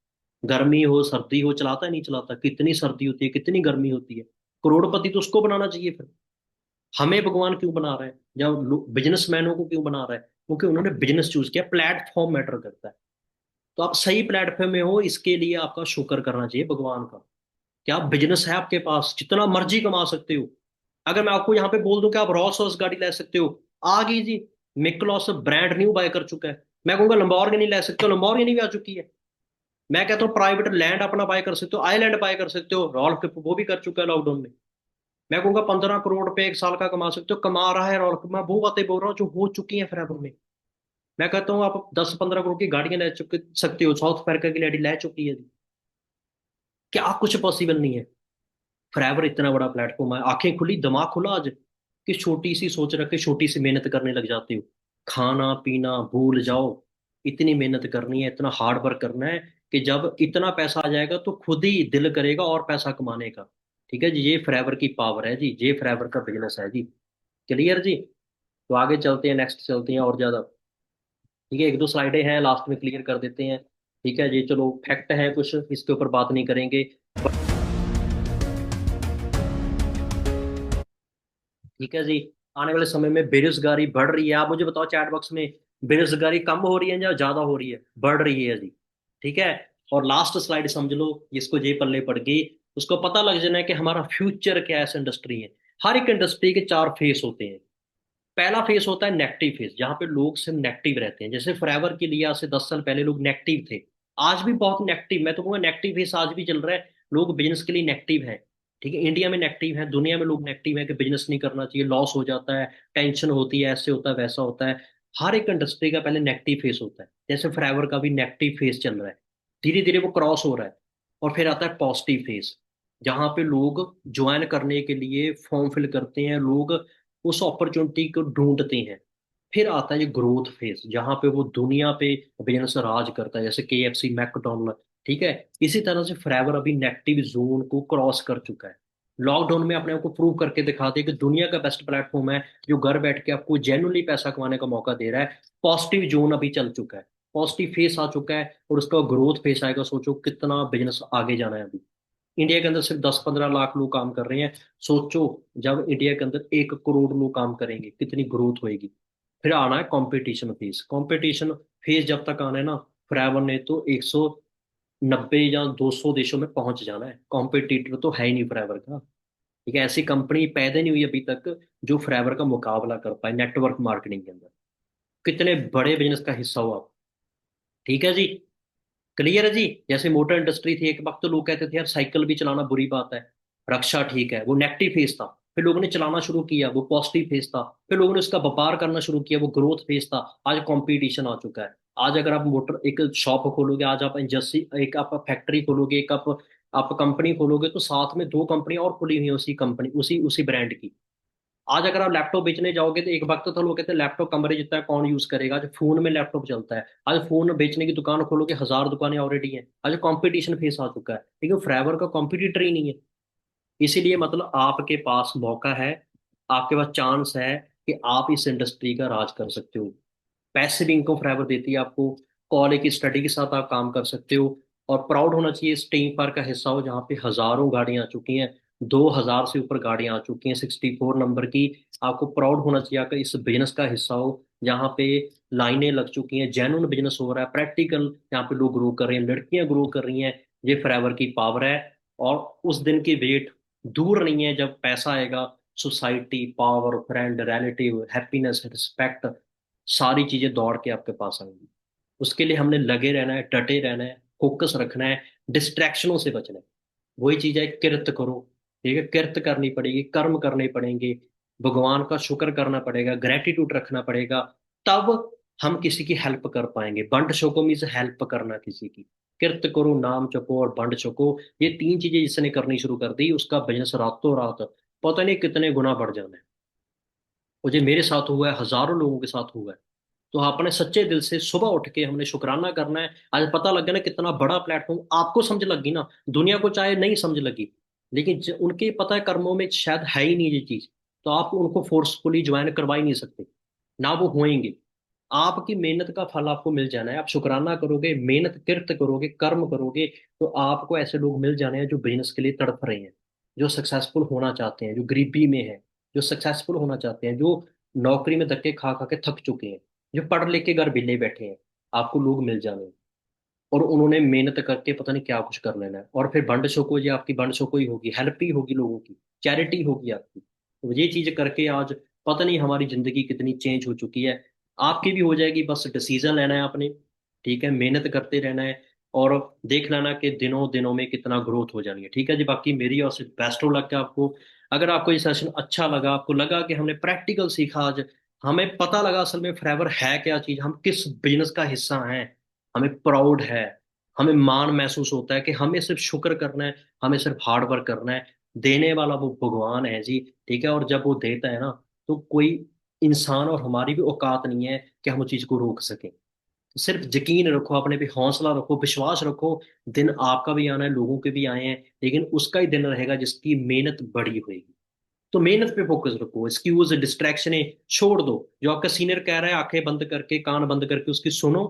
गर्मी हो सर्दी हो चलाता है, नहीं चलाता? कितनी सर्दी होती है, कितनी गर्मी होती है। करोड़पति तो उसको बनाना चाहिए फिर। हमें भगवान क्यों बना रहा है, जब बिजनेसमैनों को क्यों बना रहा है? क्योंकि उन्होंने बिजनेस चूज किया। प्लेटफॉर्म मैटर करता है। तो आप सही प्लेटफॉर्म में हो, इसके लिए आपका शुक्र करना चाहिए भगवान का। क्या बिजनेस है आपके पास, जितना मर्जी कमा सकते हो। अगर मैं आपको यहाँ पे बोल दूं कि आप रॉल्स रॉयस गाड़ी ले सकते हो, आ गई जी। मिकलोस ब्रांड न्यू बाय कर चुका है। मैं कहूंगा लंबोर्गिनी ले सकते हो, लंबोर्गिनी भी आ चुकी है। मैं कहता हूँ प्राइवेट लैंड अपना बाय कर सकते हो, आइलैंड बाय कर सकते हो, रॉल्फ वो भी कर चुका है लॉकडाउन में। मैं कहूंगा 15 करोड़ रुपए एक साल का कमा सकते हो, कमा रहा है रॉल्फ। मैं वो बातें बोल रहा हूँ जो हो चुकी हैं फॉरएवर में। मैं कहता हूँ आप 10-15 करोड़ की गाड़ियां ले चुके सकते हो, साउथ अफ्रीका की लेडी ले चुकी है जी। क्या कुछ पॉसिबल नहीं है? फॉरएवर इतना बड़ा प्लेटफॉर्म है। आंखें खुली, दिमाग खुला आज, कि छोटी सी सोच रख के छोटी सी मेहनत करने लग जाते हो। खाना पीना भूल जाओ। इतनी मेहनत करनी है, इतना हार्ड वर्क करना है कि जब इतना पैसा आ जाएगा तो खुद ही दिल करेगा और पैसा कमाने का। ठीक है जी, ये फॉरएवर की पावर है जी, ये फॉरएवर का बिजनेस है जी। क्लियर जी? तो आगे चलते हैं, नेक्स्ट चलते हैं और ज्यादा। ठीक है, एक दो स्लाइडें हैं लास्ट में क्लियर कर देते हैं। ठीक है जी, चलो फैक्ट है कुछ, इसके ऊपर बात नहीं करेंगे। ठीक है जी। आने वाले समय में बेरोजगारी बढ़ रही है, आप मुझे बताओ चैट बॉक्स में, बेरोजगारी कम हो रही है या ज्यादा हो रही है? बढ़ रही है जी। ठीक है। और लास्ट स्लाइड समझ लो, जिसको जे पल्ले पड़ गई उसको पता लग जाना है कि हमारा फ्यूचर क्या है इस इंडस्ट्री है। हर एक इंडस्ट्री के 4 फेस होते हैं। पहला फेस होता है नेगेटिव फेस, जहां पे लोग सिर्फ नेगेटिव रहते हैं। जैसे फॉरएवर के लिए आज से 10 साल पहले लोग नेगेटिव थे। आज भी बहुत नेगेटिव, मैं तो कहूंगा नेगेटिव फेस आज भी चल रहा है। लोग बिजनेस के लिए नेगेटिव है। ठीक है, इंडिया में नेगेटिव है, दुनिया में लोग नेगेटिव है कि बिजनेस नहीं करना चाहिए, लॉस हो जाता है, टेंशन होती है, ऐसे होता है वैसा होता है। हर एक इंडस्ट्री का पहले नेगेटिव फेस होता है, जैसे फॉरएवर का भी नेगेटिव फेस चल रहा है। धीरे धीरे वो क्रॉस हो रहा है। और फिर आता है पॉजिटिव फेस, जहां पे लोग ज्वाइन करने के लिए फॉर्म फिल करते हैं, लोग उस अपॉर्चुनिटी को ढूंढते हैं। फिर आता है ये ग्रोथ फेज, जहां पे वो दुनिया पे बिजनेस राज करता है, जैसे KFC, मैकडोनल्ड। ठीक है। इसी तरह से फॉरएवर अभी नेगेटिव जोन को क्रॉस कर चुका है। लॉकडाउन में अपने आप को प्रूव करके दिखाते हैं कि दुनिया का बेस्ट प्लेटफॉर्म है, जो घर बैठ के आपको जेन्युइनली पैसा कमाने का मौका दे रहा है। पॉजिटिव जोन अभी चल चुका है, पॉजिटिव फेस आ चुका है, और उसका ग्रोथ फेस आएगा। सोचो कितना बिजनेस आगे जाना है अभी। इंडिया के अंदर सिर्फ 10-15 लाख लोग काम कर रहे हैं। सोचो, जब इंडिया के अंदर 1 करोड़ लोग काम करेंगे कितनी ग्रोथ होएगी। फिर आना है कंपटीशन फेज। कंपटीशन फेज जब तक आना है ना, फॉरएवर ने तो 190 या 200 देशों में पहुंच जाना है। कॉम्पिटिटर तो है ही नहीं फॉरएवर का। ठीक है, ऐसी कंपनी पैदा नहीं हुई अभी तक जो फॉरएवर का मुकाबला कर पाए नेटवर्क मार्केटिंग के अंदर। कितने बड़े बिजनेस का हिस्सा हो आप। ठीक है जी। क्लियर है जी। जैसे मोटर इंडस्ट्री थी, एक वक्त तो लोग कहते थे यार साइकिल भी चलाना बुरी बात है, रक्षा ठीक है, वो नेगेटिव फेस था। फिर लोगों ने चलाना शुरू किया, वो पॉजिटिव फेस था। फिर लोगों ने उसका व्यापार करना शुरू किया, वो ग्रोथ फेस था। आज कंपटीशन आ चुका है। आज अगर आप मोटर एक शॉप खोलोगे, आज आप इंडस्ट्री, एक आप फैक्ट्री खोलोगे, एक आप कंपनी खोलोगे, तो साथ में 2 कंपनी और खुली हुई है उसी कंपनी, उसी उसी ब्रांड की। आज अगर आप लैपटॉप बेचने जाओगे तो एक वक्त तो लोग कहते हैं लैपटॉप कमरे जितना है, कौन यूज करेगा? आज फोन में लैपटॉप चलता है। आज फोन बेचने की दुकान खोलोगे, 1000 दुकानें ऑलरेडी हैं। आज कंपटीशन फेस आ चुका है, लेकिन फॉरएवर का कॉम्पिटिटर ही नहीं है। इसीलिए मतलब आपके पास मौका है, आपके पास चांस है कि आप इस इंडस्ट्री का राज कर सकते हो। पैसिव इनकम फॉरएवर देती है आपको। कॉलेज की स्टडी के साथ आप काम कर सकते हो। और प्राउड होना चाहिए इस टीम पर का हिस्सा हो, जहाँ पे हजारों गाड़ियां आ चुकी हैं। 2000 से ऊपर गाड़ियां आ चुकी हैं, 64 नंबर की। आपको प्राउड होना चाहिए कि इस बिजनेस का हिस्सा हो, जहाँ पे लाइनें लग चुकी हैं, जेन्युइन बिजनेस हो रहा है, प्रैक्टिकल। यहाँ पे लोग ग्रो कर रहे हैं, लड़कियां ग्रो कर रही हैं। ये फॉरएवर की पावर है। और उस दिन की वेट दूर नहीं है जब पैसा आएगा। Society, power, friend, relative, happiness, respect, सारी चीजें दौड़ के आपके पास आएंगी। उसके लिए हमने लगे रहना है, डटे रहना है, फोकस रखना है, डिस्ट्रैक्शनों से बचना है। वही चीज है, किरत करो। ठीक है, किरत करनी पड़ेगी, कर्म करने पड़ेंगे, भगवान का शुक्र करना पड़ेगा, ग्रेटिट्यूड रखना पड़ेगा। तब हम किसी की हेल्प कर पाएंगे। बंट शो को मीन्स हेल्प करना किसी की। किरत करो, नाम जपो और बंड छको। ये तीन चीजें जिसने करनी शुरू कर दी, उसका बिजनेस रातों रात पता नहीं कितने गुना बढ़ जाना है। मुझे मेरे साथ हुआ है, हजारों लोगों के साथ हुआ है। तो अपने सच्चे दिल से सुबह उठ के हमने शुक्राना करना है। आज पता लग गया ना कितना बड़ा प्लेटफॉर्म आपको समझ लगी ना, दुनिया को चाहे नहीं समझ लगी, लेकिन उनके पता है कर्मों में शायद है ही नहीं ये चीज, तो आप उनको फोर्सफुली ज्वाइन करवा ही नहीं सकते, ना वो होएंगे। आपकी मेहनत का फल आपको मिल जाना है। आप शुक्राना करोगे, मेहनत किरत करोगे, कर्म करोगे, तो आपको ऐसे लोग मिल जाने हैं जो बिजनेस के लिए तड़प रहे हैं, जो सक्सेसफुल होना चाहते हैं, जो गरीबी में है, जो सक्सेसफुल होना चाहते हैं, जो नौकरी में धक्के खा खा के थक चुके हैं, जो पढ़ लिख के घर विले बैठे हैं। आपको लोग मिल जाने हैं। और उन्होंने मेहनत करके पता नहीं क्या कुछ कर लेना है, और फिर बंड शोको जी आपकी बंड शोको ही होगी, हेल्प ही होगी लोगों की, चैरिटी होगी आपकी। तो ये चीज करके आज पता नहीं हमारी जिंदगी कितनी चेंज हो चुकी है। आपकी भी हो जाएगी, बस डिसीजन लेना है आपने। ठीक है, मेहनत करते रहना है, और देख लेना कि दिनों दिनों में कितना ग्रोथ हो जानी है। ठीक है जी, बाकी मेरी ओर से बेस्ट ऑफ लक है आपको। अगर आपको ये सेशन अच्छा लगा, आपको लगा कि हमने प्रैक्टिकल सीखा आज, हमें पता लगा असल में फॉरएवर है क्या चीज, हम किस बिजनेस का हिस्सा हैं, हमें प्राउड है, हमें मान महसूस होता है कि हमें सिर्फ शुक्र करना है, हमें सिर्फ हार्ड वर्क करना है। देने वाला वो भगवान है जी। ठीक है, और जब वो देता है ना, तो कोई इंसान और हमारी भी औकात नहीं है कि हम उस चीज को रोक सकें। तो सिर्फ यकीन रखो, अपने पे हौसला रखो, विश्वास रखो। दिन आपका भी आना है, लोगों के भी आए हैं, लेकिन उसका ही दिन रहेगा जिसकी मेहनत बड़ी होगी। तो मेहनत पे फोकस रखो, एक्सक्यूज डिस्ट्रैक्शन छोड़ दो। जो आपका सीनियर कह रहा है, आंखें बंद करके, कान बंद करके उसकी सुनो,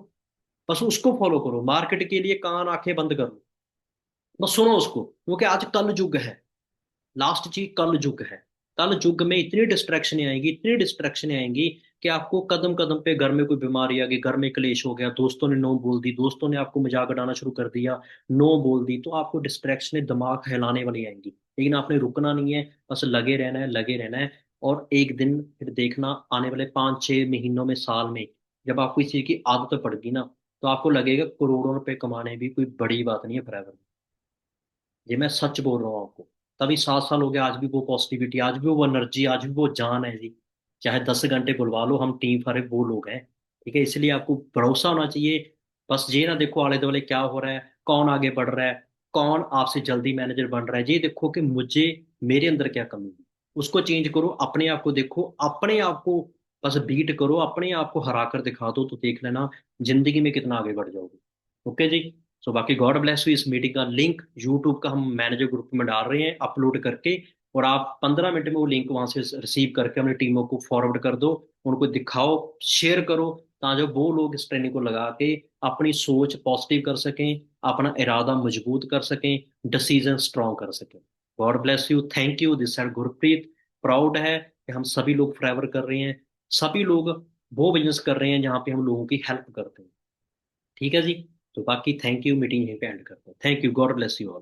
बस उसको फॉलो करो। मार्केट के लिए कान आंखें बंद करो, बस सुनो उसको, क्योंकि आज कल युग है। लास्ट चीज कल युग है। कल युग में इतनी डिस्ट्रैक्शन आएंगी, इतनी डिस्ट्रैक्शन आएंगी कि आपको कदम कदम पे घर में कोई बीमारी आ गई, घर में क्लेश हो गया, दोस्तों ने नो बोल दी, दोस्तों ने आपको मजाक उड़ाना शुरू कर दिया, नो बोल दी, तो आपको डिस्ट्रैक्शन दिमाग हिलाने वाली आएंगी। लेकिन आपने रुकना नहीं है, बस लगे रहना है, लगे रहना है। और एक दिन फिर देखना, आने वाले 5-6 महीनों में, साल में, जब आपको इस चीज की आदत पड़ेगी ना, तो आपको लगेगा करोड़ों रुपए कमाने भी कोई बड़ी बात नहीं है फोrever। ये मैं सच बोल रहा हूँ आपको। तभी 7 साल हो गए, आज भी वो पॉजिटिविटी, आज भी वो एनर्जी, आज भी वो जान है जी। चाहे 10 घंटे बुलवा लो, हम टीम सारे वो लोग हैं। ठीक है, इसलिए आपको भरोसा होना चाहिए। बस ये ना देखो आले दुआले क्या हो रहा है, कौन आगे बढ़ रहा है, कौन आपसे जल्दी मैनेजर बन रहा है। ये देखो कि मुझे, मेरे अंदर क्या कमी है, उसको चेंज करो। अपने आप को देखो, अपने आप को बस बीट करो, अपने आप को हरा कर दिखा दो, तो देख लेना जिंदगी में कितना आगे बढ़ जाओगे। ओके जी। सो बाकी गॉड ब्लेस यू। इस मीटिंग का लिंक यूट्यूब का हम मैनेजर ग्रुप में डाल रहे हैं अपलोड करके, और आप 15 मिनट में वो लिंक वहां से रिसीव करके अपनी टीमों को फॉरवर्ड कर दो, उनको दिखाओ, शेयर करो, ताकि वो लोग इस ट्रेनिंग को लगा के अपनी सोच पॉजिटिव कर सकें, अपना इरादा मजबूत कर सकें, डिसीजन स्ट्रॉन्ग कर सकें। God bless you, thank you. This है गुरप्रीत। प्राउड है कि हम सभी लोग फेवर कर रहे हैं, सभी लोग वो बिजनेस कर रहे हैं जहाँ पे हम लोगों की हेल्प करते हैं। ठीक है जी। तो बाकी थैंक यू, मीटिंग यहीं पे एंड करते हैं। Thank you, God bless you all.